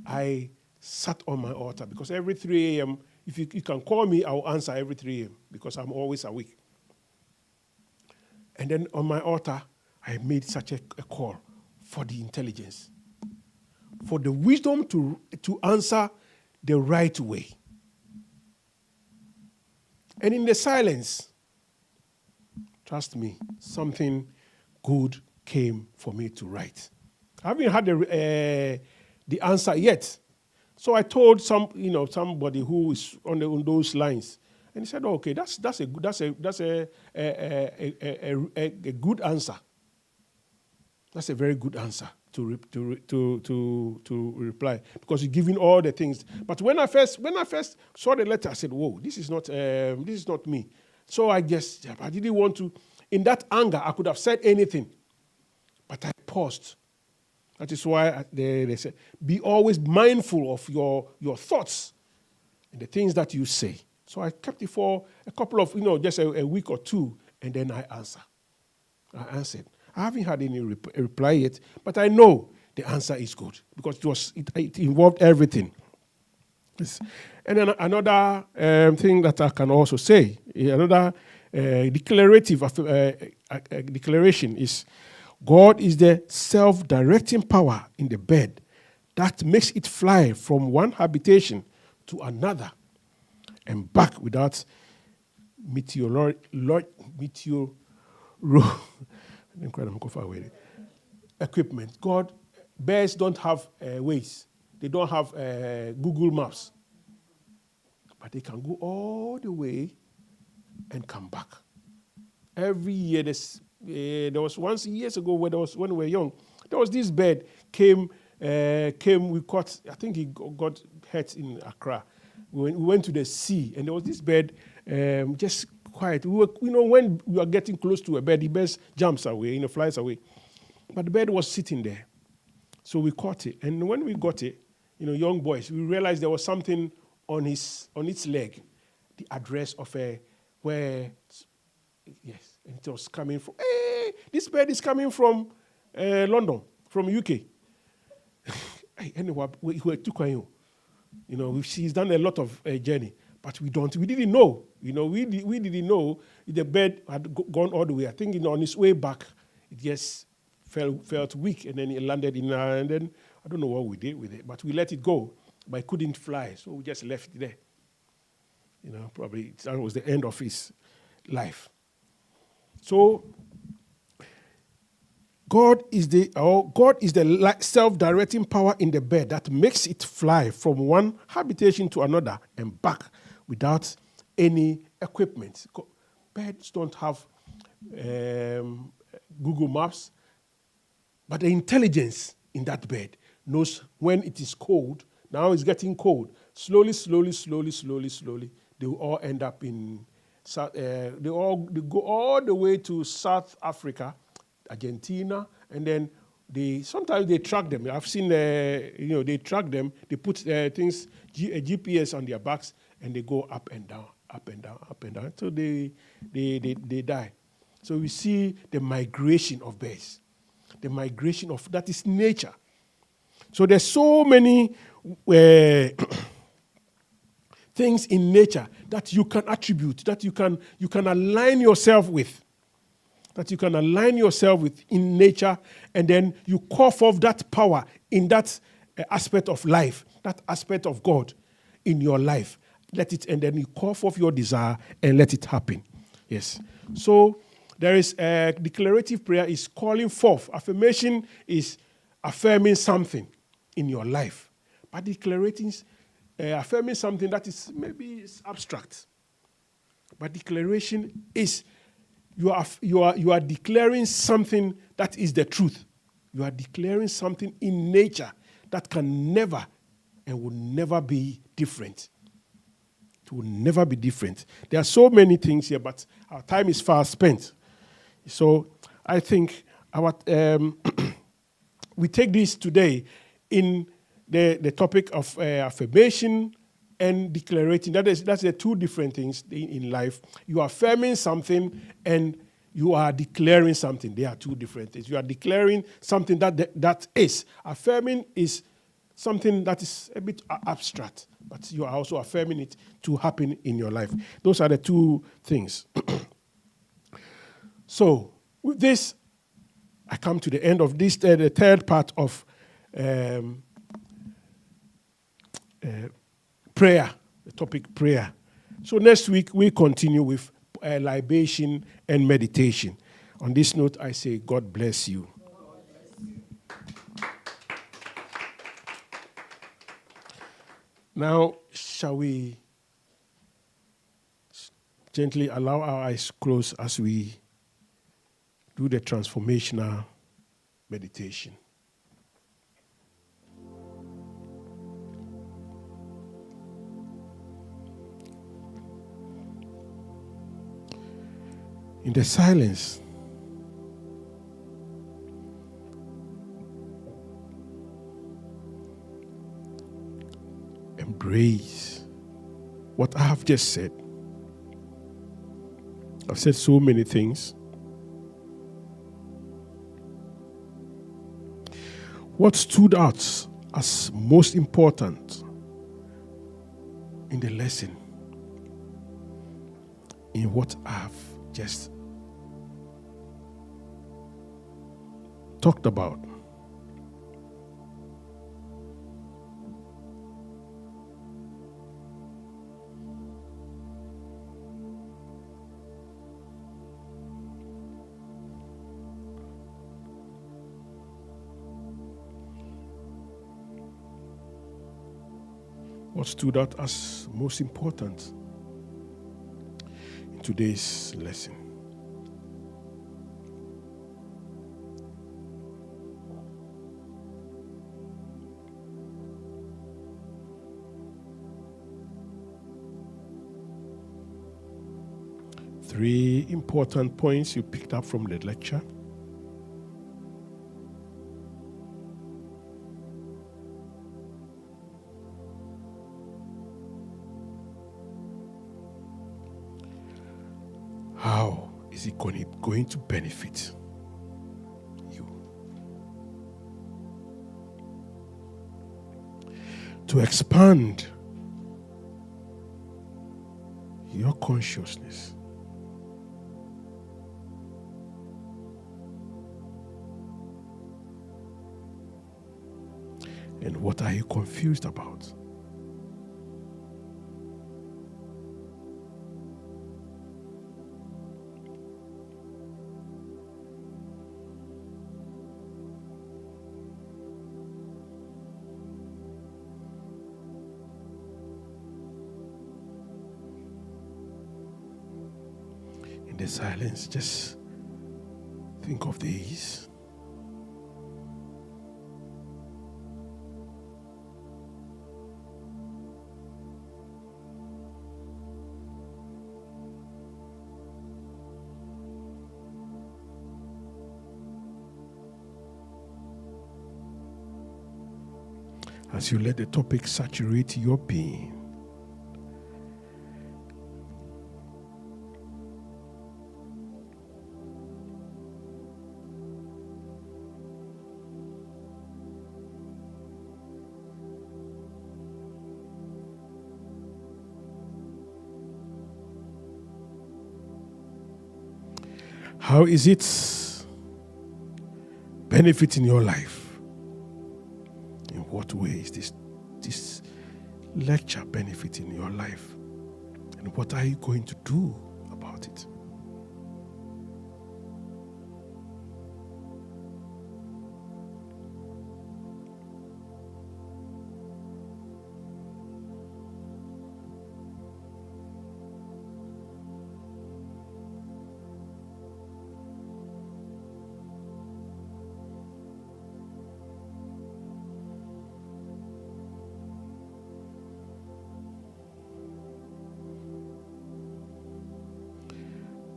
I sat on my altar because every 3 a.m., if you can call me, I'll answer every 3 a.m. because I'm always awake. And then on my altar, I made such a call for the intelligence, for the wisdom to answer the right way. And in the silence, trust me, something good came for me to write. I haven't had the answer yet. So I told somebody who is on those lines. And he said, "Oh, okay, that's a good answer. That's a very good answer to reply because you're giving all the things." But when I first saw the letter, I said, "Whoa, this is not me." So I didn't want to. In that anger, I could have said anything, but I paused. That is why they said, "Be always mindful of your thoughts and the things that you say." So I kept it for a couple of, just a week or two, and then I answered. I haven't had any reply yet, but I know the answer is good because it involved everything. Yes. And then another thing that I can also say, another declaration is, God is the self-directing power in the bed that makes it fly from one habitation to another and back without equipment. Birds don't have ways. They don't have Google Maps. But they can go all the way and come back. Every year, there was once years ago when we were young, there was this bird came, we caught, I think he got hurt in Accra. We went to the sea, and there was this bird just quiet. When we are getting close to a bird, the bird jumps away, flies away. But the bird was sitting there. So we caught it. And when we got it, young boys, we realized there was something on its leg, the address of where, yes, and it was coming from, hey, this bird is coming from London, from UK. Anyway, we took her. She's done a lot of journey, but we didn't know. We didn't know the bird had gone all the way. I think on its way back, it just felt weak, and then it landed in, and then I don't know what we did with it, but we let it go, but it couldn't fly, so we just left it there. Probably that was the end of his life. So God is the self-directing power in the bed that makes it fly from one habitation to another and back without any equipment. Birds don't have Google Maps, but the intelligence in that bird knows when it is cold. Now it's getting cold. Slowly, they will all end up in. They go all the way to South Africa, Argentina, and then sometimes they track them. I've seen, they track them. They put things, GPS on their backs, and they go up and down, until they die. So we see the migration of birds, that is nature. So there's so many things in nature that you can attribute, that you can align yourself with. That you can align yourself with in nature, and then you call forth that power in that aspect of life, that aspect of God in your life. Let it, and then you call forth your desire and let it happen. Yes. So there is a declarative prayer is calling forth. Affirmation is affirming something in your life. But declarating, affirming something that is maybe is abstract. But declaration is you are declaring something that is the truth. You are declaring something in nature that can never and will never be different. It will never be different. There are so many things here, but our time is far spent. So I think our we take this today in the topic of affirmation and declaring. That's the two different things in life. You are affirming something and you are declaring something. They are two different things. You are declaring something that is. Affirming is something that is a bit abstract, but you are also affirming it to happen in your life. Those are the two things. So with this, I come to the end of this, the third part of prayer, the topic prayer. So next week, we continue with libation and meditation. On this note, I say, God bless you. Now, shall we gently allow our eyes closed as we do the transformational meditation? In the silence, embrace what I have just said. I've said so many things. What stood out as most important in the lesson, in what I have just talked about? What stood out as most important in today's lesson? Three important points you picked up from the lecture. How is it going to benefit you? To expand your consciousness. And what are you confused about? In the silence, just think of these. As you let the topic saturate your being, How is it benefiting your life? In what way is this lecture benefiting your life? And what are you going to do about it?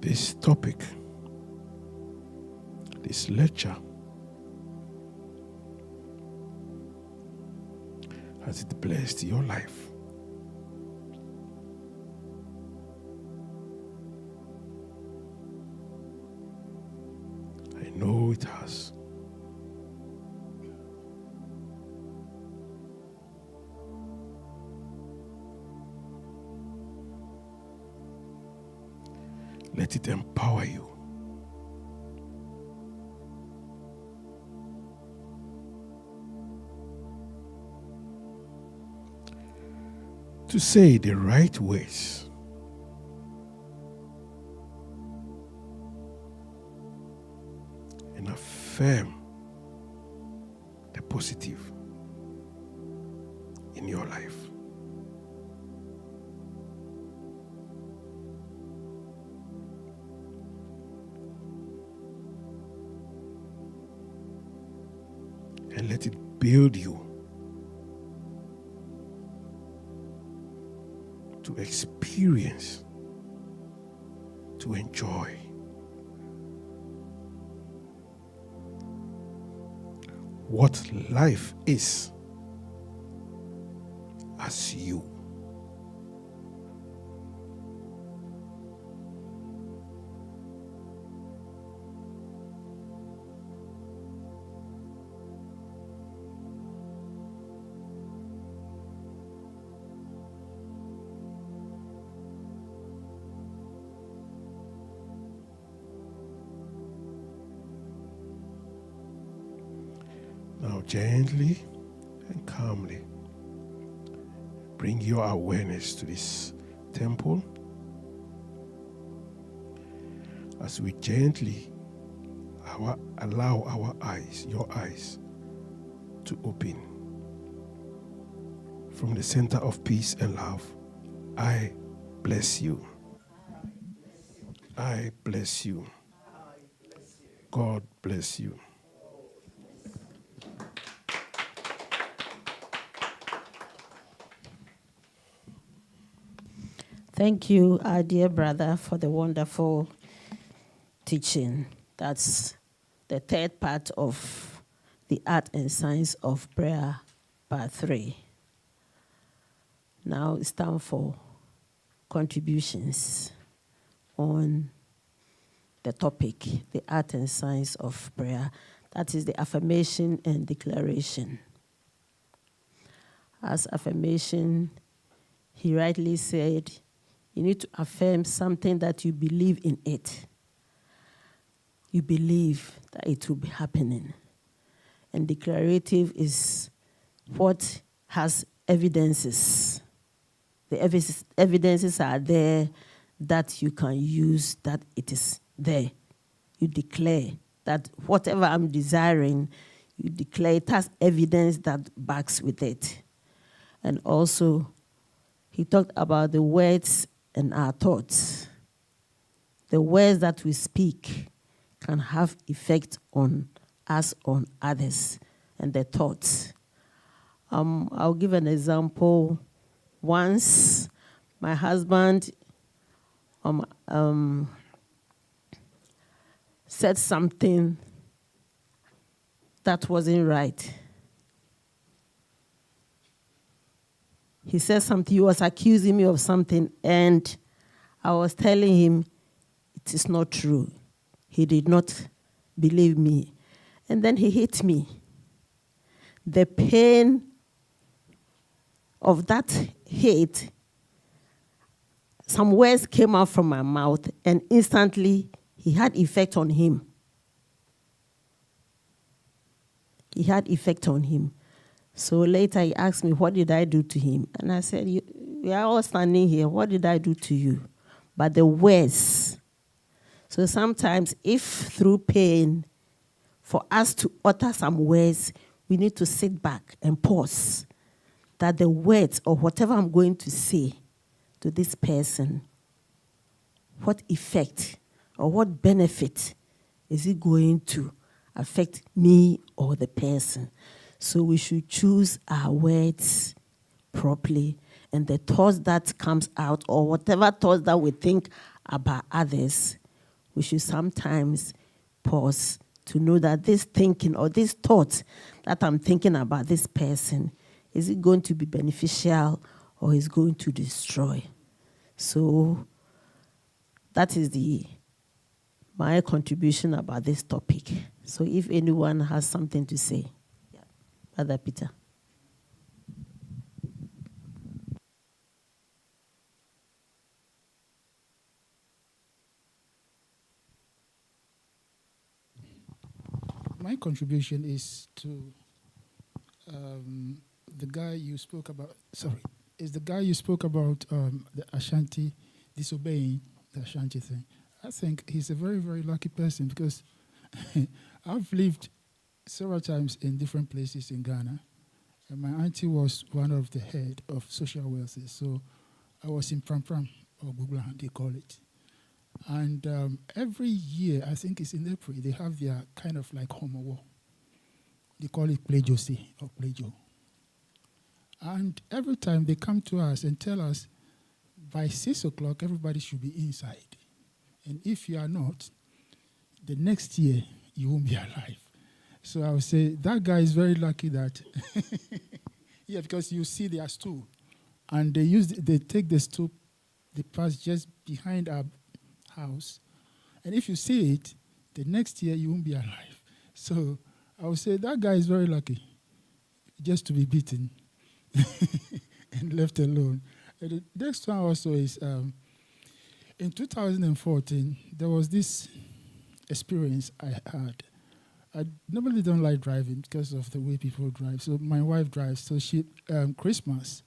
This topic, this lecture, has it blessed your life? I know it has. Let it empower you. To say the right words. And affirm the positive in your life. And let it build you to experience, to enjoy what life is as you. Now gently and calmly bring your awareness to this temple as we gently allow our eyes, your eyes, to open. From the center of peace and love, I bless you. I bless you. God bless you. Thank you, our dear brother, for the wonderful teaching. That's the third part of the Art and Science of Prayer, part 3. Now it's time for contributions on the topic, the Art and Science of Prayer. That is the affirmation and declaration. As affirmation, he rightly said, you need to affirm something that you believe in it. You believe that it will be happening. And declarative is what has evidences. The evidences are there that you can use, that it is there. You declare that whatever I'm desiring, you declare it has evidence that backs with it. And also, he talked about the words and our thoughts. The words that we speak can have effect on us, on others, and the thoughts. I'll give an example. Once, my husband said something that wasn't right. He said something, he was accusing me of something, and I was telling him it is not true. He did not believe me. And then he hit me. The pain of that hate, some words came out from my mouth, and instantly he he had effect on him. He had effect on him. So later he asked me, what did I do to him? And I said, we are all standing here. What did I do to you? But the words. So sometimes if through pain, for us to utter some words, we need to sit back and pause. That the words or whatever I'm going to say to this person, what effect or what benefit is it going to affect me or the person? So we should choose our words properly, and the thoughts that comes out or whatever thoughts that we think about others, we should sometimes pause to know that this thinking or this thought that I'm thinking about this person, is it going to be beneficial or is going to destroy? So that is my contribution about this topic. So if anyone has something to say, yeah. Brother Peter. My contribution is to the guy you spoke about. Is the guy you spoke about the Ashanti disobeying the Ashanti thing. I think he's a very, very lucky person because I've lived several times in different places in Ghana, and my auntie was one of the head of social welfare. So I was in Pram Pram, or Google, they call it. And every year, I think it's in April, they have their kind of like Homo War. They call it Plejose or Plejo. And every time they come to us and tell us, by 6 o'clock, everybody should be inside. And if you are not, the next year, you won't be alive. So I would say that guy is very lucky that, yeah, because you see their stool. And they take the stool, they pass just behind our house. And if you see it, the next year, you won't be alive. So I would say that guy is very lucky just to be beaten and left alone. And the next one also is, in 2014, there was this experience I had. I normally don't like driving because of the way people drive. So my wife drives. So she, Christmas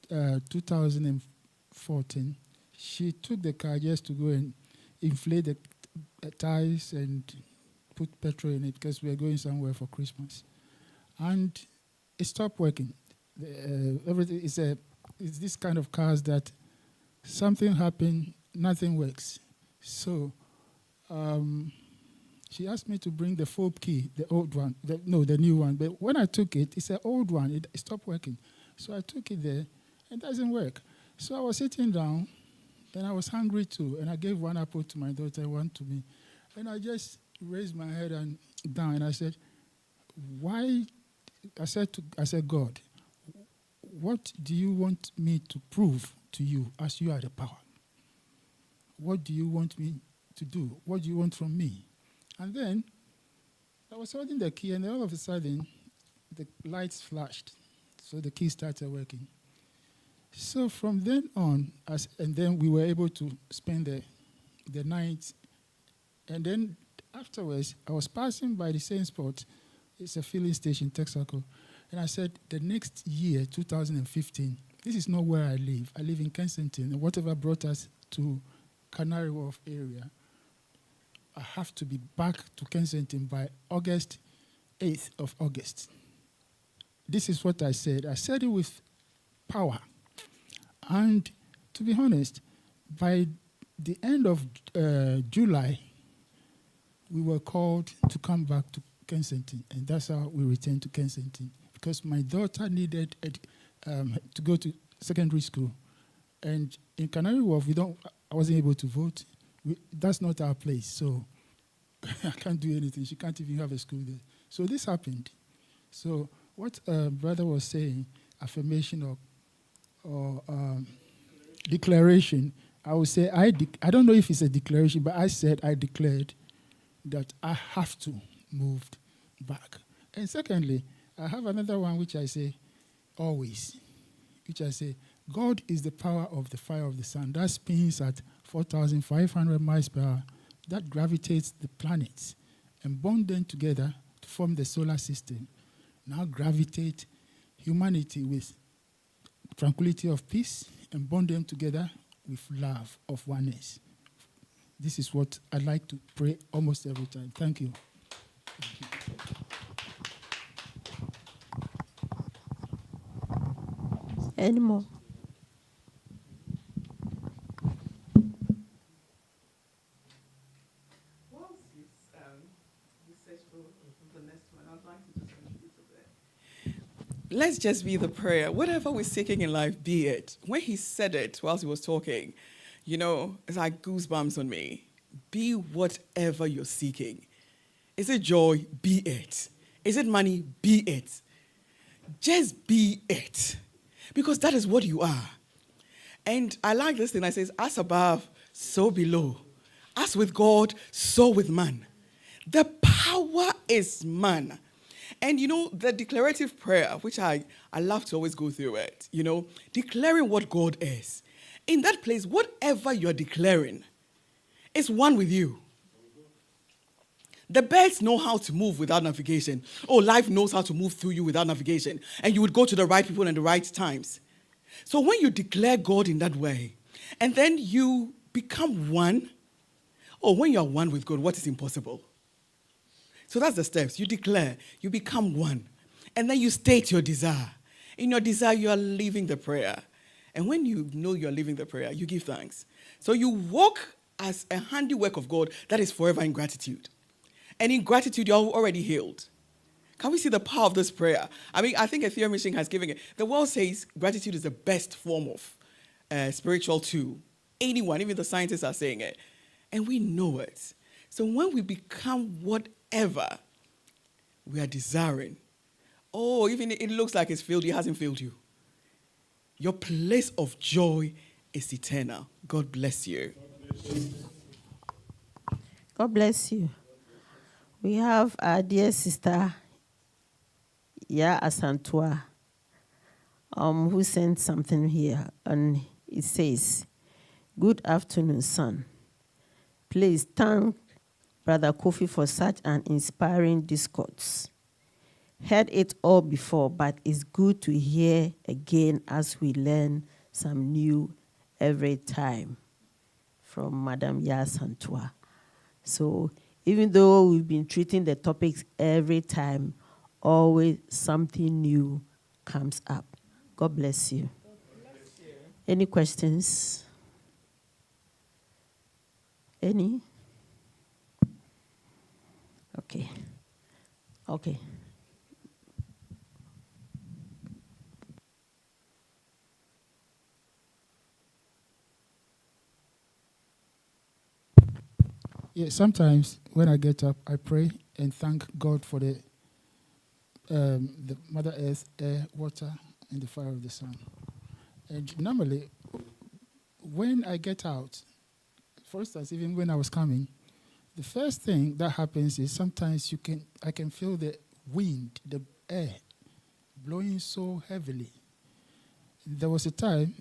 2014, she took the car just to go and inflate the tires and put petrol in it because we were going somewhere for Christmas. And it stopped working. Everything is it's this kind of cars that something happened, nothing works. So she asked me to bring the fob key, the old one, the new one. But when I took it, it's an old one. It stopped working. So I took it there. It doesn't work. So I was sitting down, and I was hungry too. And I gave one apple to my daughter, one to me. And I just raised my head and down, and I said, why? I said, God, what do you want me to prove to you as you are the power? What do you want me to do? What do you want from me? And then I was holding the key, and all of a sudden, the lights flashed. So the key started working. So from then on, and then we were able to spend the night. And then afterwards, I was passing by the same spot. It's a filling station, Texaco. And I said, the next year, 2015, this is not where I live. I live in Kensington. And whatever brought us to Canary Wharf area, I have to be back to Kensington by August 8th of August. This is what I said. I said it with power. And to be honest, by the end of July, we were called to come back to Kensington. And that's how we returned to Kensington. Because my daughter needed to go to secondary school. And in Canary Wharf, I wasn't able to vote. That's not our place, so I can't do anything. She can't even have a school there. So this happened. So what brother was saying, affirmation or declaration, I would say, I don't know if it's a declaration, but I declared that I have to move back. And secondly, I have another one which I say always, which I say, God is the power of the fire of the sun. That spins at 4,500 miles per hour that gravitates the planets and bond them together to form the solar system. Now gravitate humanity with tranquility of peace and bond them together with love of oneness. This is what I like to pray almost every time. Thank you. Any more? Let's just be the prayer. Whatever we're seeking in life, be it. When he said it whilst he was talking, it's like goosebumps on me. Be whatever you're seeking. Is it joy? Be it. Is it money? Be it. Just be it. Because that is what you are. And I like this thing that says, as above, so below. As with God, so with man. The power is man. And the declarative prayer, which I love to always go through it, declaring what God is. In that place, whatever you're declaring is one with you. The birds know how to move without navigation. Oh, life knows how to move through you without navigation. And you would go to the right people in the right times. So when you declare God in that way, and then you become one, when you're one with God, what is impossible? So that's the steps. You declare, you become one. And then you state your desire. In your desire, you are living the prayer. And when you know you're living the prayer, you give thanks. So you walk as a handiwork of God that is forever in gratitude. And in gratitude, you're already healed. Can we see the power of this prayer? I think Ethereum Mission has given it. The world says gratitude is the best form of spiritual tool. Anyone, even the scientists are saying it. And we know it. So when we become whatever we are desiring, even it looks like it's failed, it hasn't failed you. Your place of joy is eternal. God bless you. God bless you. We have our dear sister, Asantua, who sent something here, and it says, "Good afternoon, son. Please thank Brother Kofi for such an inspiring discourse. Heard it all before, but it's good to hear again as we learn some new every time." From Madam Yasantua. So even though we've been treating the topics every time, always something new comes up. God bless you. God bless you. Any questions? Any? Okay. Yeah, sometimes when I get up, I pray and thank God for the Mother Earth, air, water, and the fire of the sun. And normally, when I get out, for instance, even when I was coming, the first thing that happens is sometimes I can feel the wind, the air, blowing so heavily. There was a time,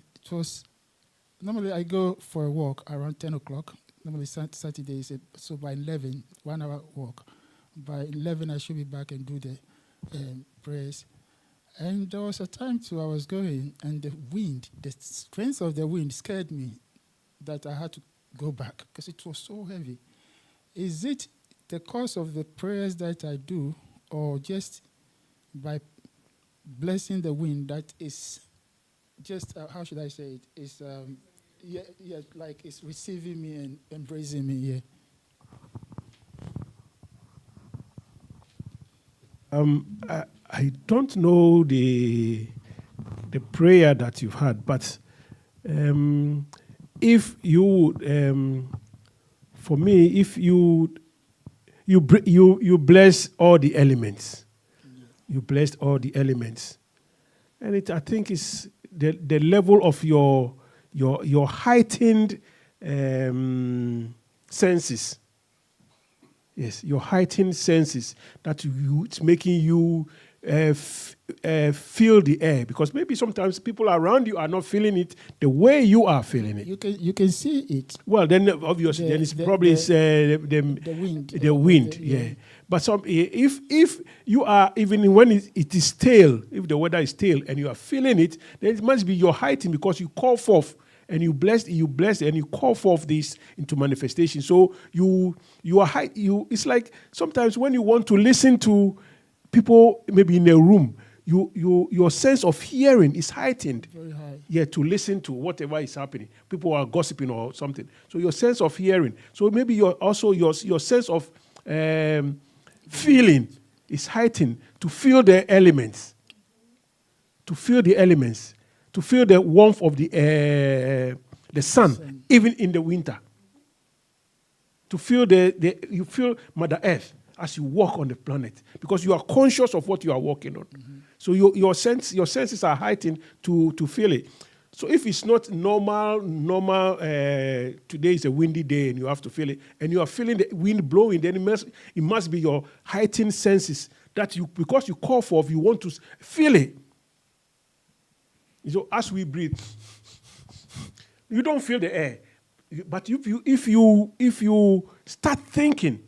normally I go for a walk around 10 o'clock. Normally Saturday, so by 11, 1 hour walk. By 11, I should be back and do the prayers. And there was a time too I was going, and the strength of the wind scared me that I had to go back because it was so heavy. Is it the cause of the prayers that I do, or just by blessing the wind that is just, how should I say it? It's, like it's receiving me and embracing me, yeah. I don't know the prayer that you've had, but if you would, for me, if you bless all the elements, you blessed all the elements, and I think it's the level of your heightened senses. Yes, your heightened senses that it's making you feel the air, because maybe sometimes people around you are not feeling it the way you are feeling it. You can see it. Well, then obviously, then it's probably the wind. The wind, yeah. But if you are, even when it is stale, if the weather is stale and you are feeling it, then it must be your heighting, because you call forth and you bless, and you call forth this into manifestation. So you are high. It's like sometimes when you want to listen to people, maybe in a room, your sense of hearing is heightened. Very high. Yeah, to listen to whatever is happening. People are gossiping or something. So your sense of hearing. So maybe your sense of feeling is heightened to feel the elements. To feel the elements. To feel the warmth of the sun, even in the winter. To feel you feel Mother Earth as you walk on the planet, because you are conscious of what you are walking on. Mm-hmm. So your senses are heightened to feel it. So if it's not normal, today is a windy day and you have to feel it, and you are feeling the wind blowing, then it must be your heightened senses that because you call forth, you want to feel it. So as we breathe, you don't feel the air, but if you start thinking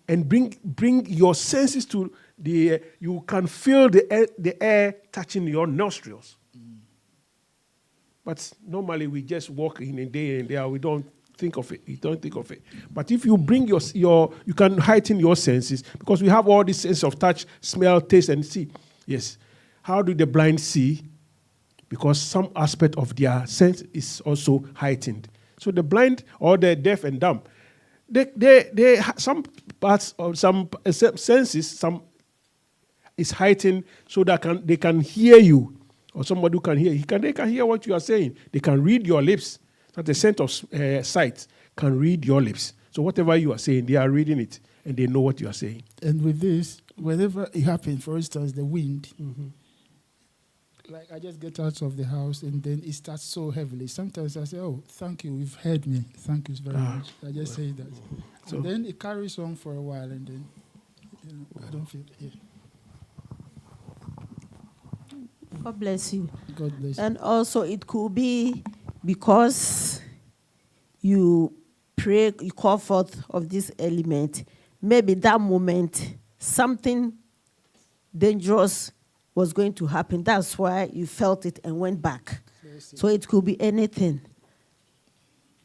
and bring your senses to the air, you can feel the air touching your nostrils. But normally we just walk in a day and day out. We don't think of it. You don't think of it. But if you bring you can heighten your senses, because we have all this sense of touch, smell, taste, and see. Yes. How do the blind see? Because some aspect of their sense is also heightened. So the blind or the deaf and dumb, they some parts of some senses, some is heightened so that they can hear you. Or somebody who can hear, they can hear what you are saying. They can read your lips. So the sense of sight can read your lips. So whatever you are saying, they are reading it, and they know what you are saying. And with this, whenever it happens, for instance, the wind, like I just get out of the house and then it starts so heavily. Sometimes I say, "Oh, thank you, you've heard me. Thank you very much." I just say that. So and then it carries on for a while, and then I don't feel it. Yeah. God bless you. God bless you. And also it could be because you pray, you call forth of this element. Maybe that moment, something dangerous was going to happen. That's why you felt it and went back. So it could be anything.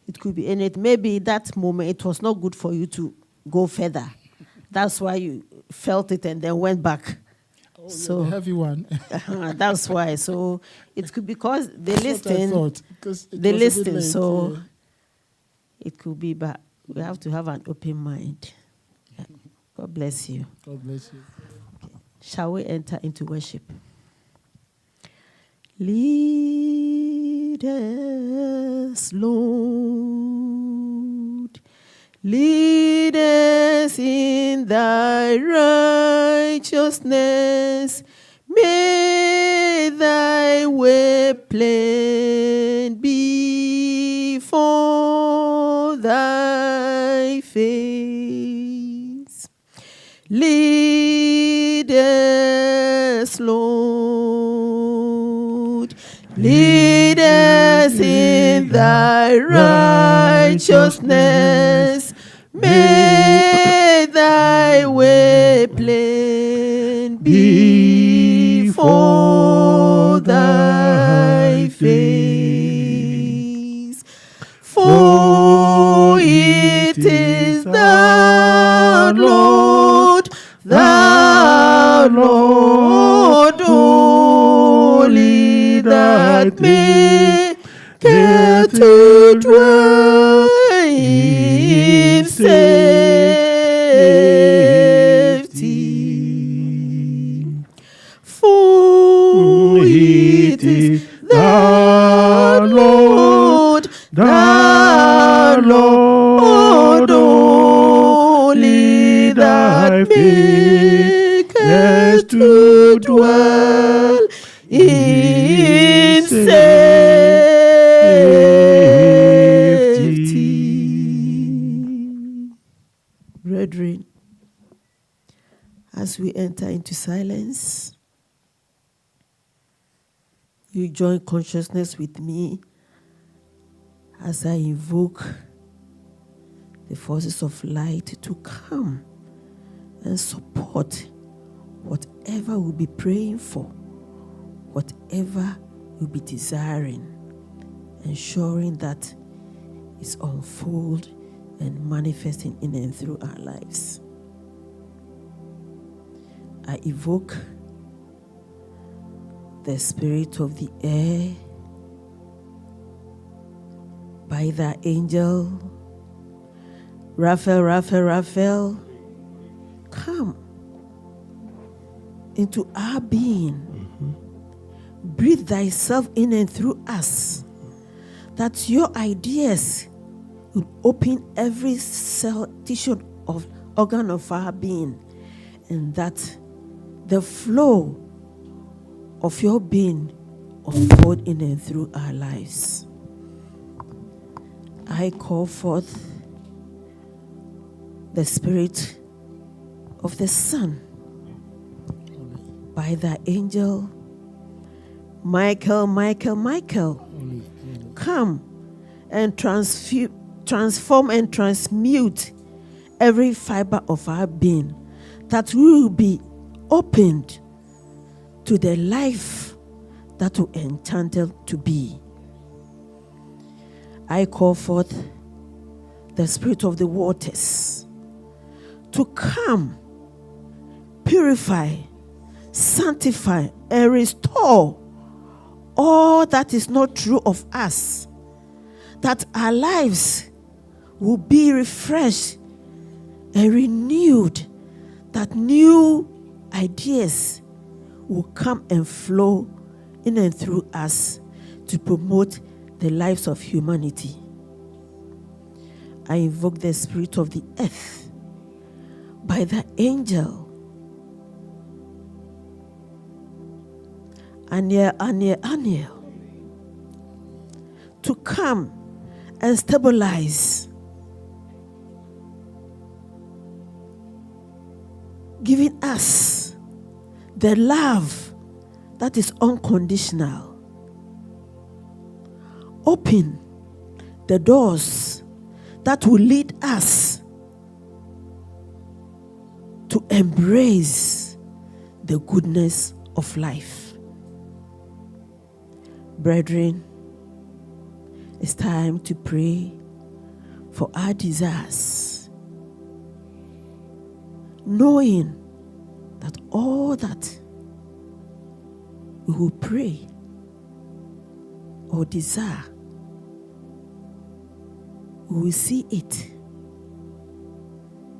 It could be anything. Maybe that moment it was not good for you to go further. That's why you felt it and then went back. Oh, so the heavy one. That's why. So it could be because they listen. They listen. So it could be, but we have to have an open mind. Yeah. God bless you. God bless you. Okay. Shall we enter into worship? Lead us, Lord. Lead us in thy righteousness. May thy way plain before thy face. Lead us, Lord. Lead us in thy righteousness. May thy way plain before thy face. For it is thou, Lord, only that maketh to dwell in safety. For it is thou, Lord, only that maketh to dwell in safety. Brethren, as we enter into silence, You join consciousness with me as I invoke the forces of light to come and support whatever we'll be praying for, whatever we'll be desiring, ensuring that it's unfold and manifesting in and through our lives. I evoke the spirit of the air by the angel Raphael, come into our being. Breathe thyself in and through us, that your ideas will open every cell, tissue of organ of our being, and that the flow of your being unfold in and through our lives. I call forth the spirit of the sun by the angel Michael, come and transform and transmute every fiber of our being, that we will be opened to the life that we enchanted to be. I call forth the spirit of the waters to come, purify, sanctify, and restore all that is not true of us, that our lives will be refreshed and renewed, that new ideas will come and flow in and through us to promote the lives of humanity. I invoke the spirit of the earth by the angel Aniel, to come and stabilize, giving us the love that is unconditional. Open the doors that will lead us to embrace the goodness of life. Brethren, it's time to pray for our desires, knowing that all that we will pray or desire, we will see it.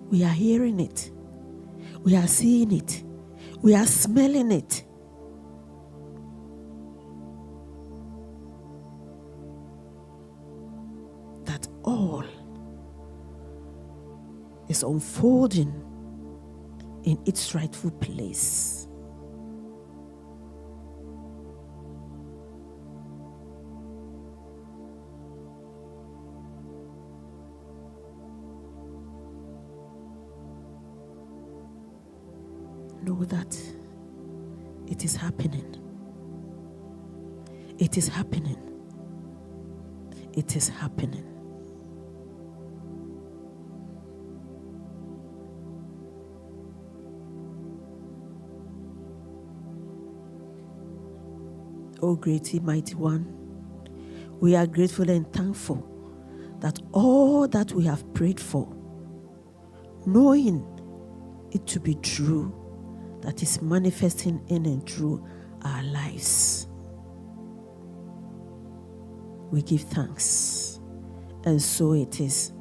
We are hearing it. We are seeing it. We are smelling it. That all is unfolding in its rightful place. Know that it is happening. It is happening. It is happening. O great mighty one, we are grateful and thankful that all that we have prayed for, knowing it to be true, that is manifesting in and through our lives. We give thanks, and so it is.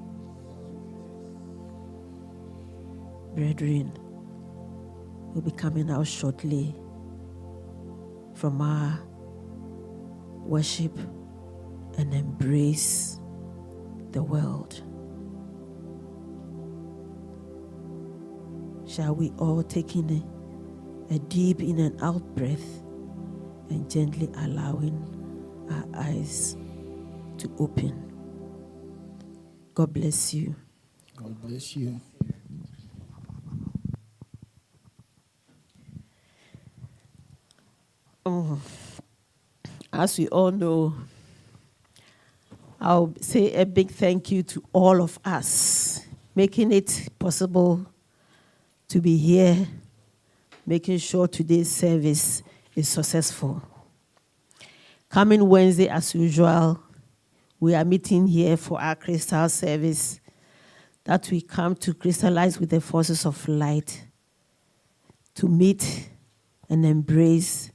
Brethren, we'll be coming out shortly from our worship and embrace the world. Shall we all take in a deep in and out breath and gently allowing our eyes to open? God bless you. God bless you. As we all know, I'll say a big thank you to all of us, making it possible to be here, making sure today's service is successful. Coming Wednesday, as usual, we are meeting here for our crystal service that we come to crystallize with the forces of light to meet and embrace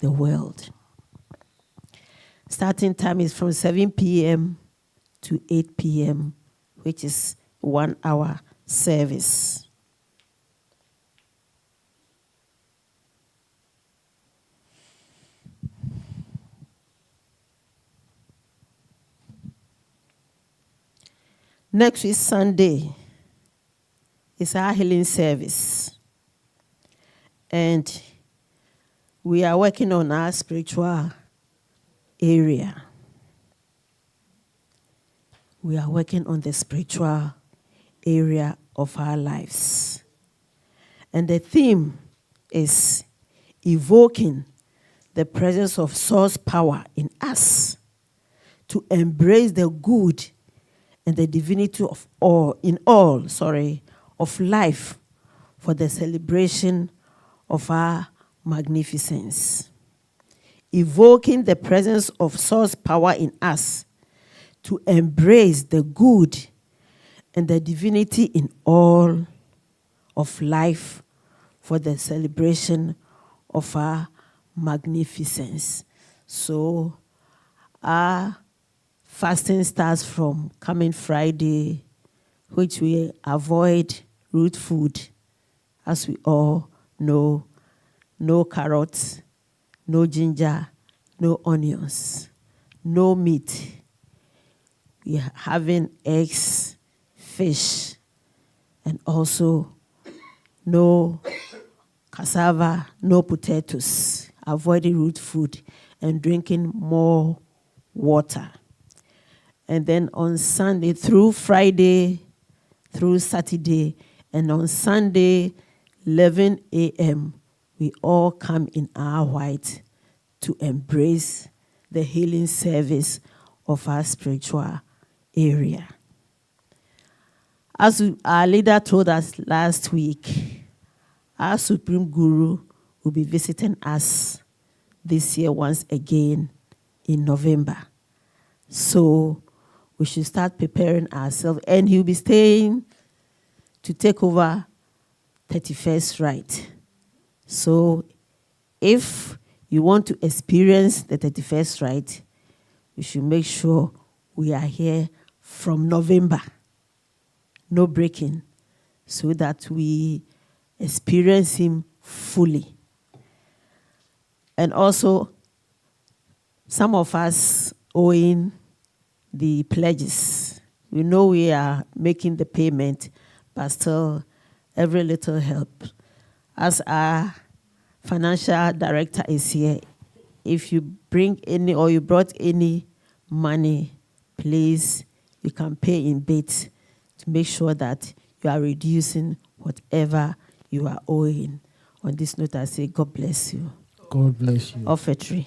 the world. Starting time is from 7 p.m. to 8 p.m., which is 1 hour service. Next week, Sunday, is our healing service. And we are working on our spiritual area. We are working on the spiritual area of our lives. And the theme is evoking the presence of source power in us to embrace the good and the divinity of of life for the celebration of our magnificence. Evoking the presence of source power in us to embrace the good and the divinity in all of life for the celebration of our magnificence. So our fasting starts from coming Friday, which we avoid root food, as we all know. No carrots, no ginger, no onions, no meat. We are having eggs, fish, and also no cassava, no potatoes, avoiding root food, and drinking more water. And then on Sunday, through Friday, through Saturday, and on Sunday, 11 a.m., we all come in our white to embrace the healing service of our spiritual area. As our leader told us last week, our Supreme Guru will be visiting us this year once again in November. So we should start preparing ourselves. And he'll be staying to take over 31st Rite. So if you want to experience the 31st Rite, we should make sure we are here from November. No breaking, so that we experience him fully. And also, some of us owing the pledges. We know we are making the payment, but still every little help. As our financial director is here, if you bring any or you brought any money, please, you can pay in bits to make sure that you are reducing whatever you are owing. On this note, I say, God bless you. God bless you. Offertory.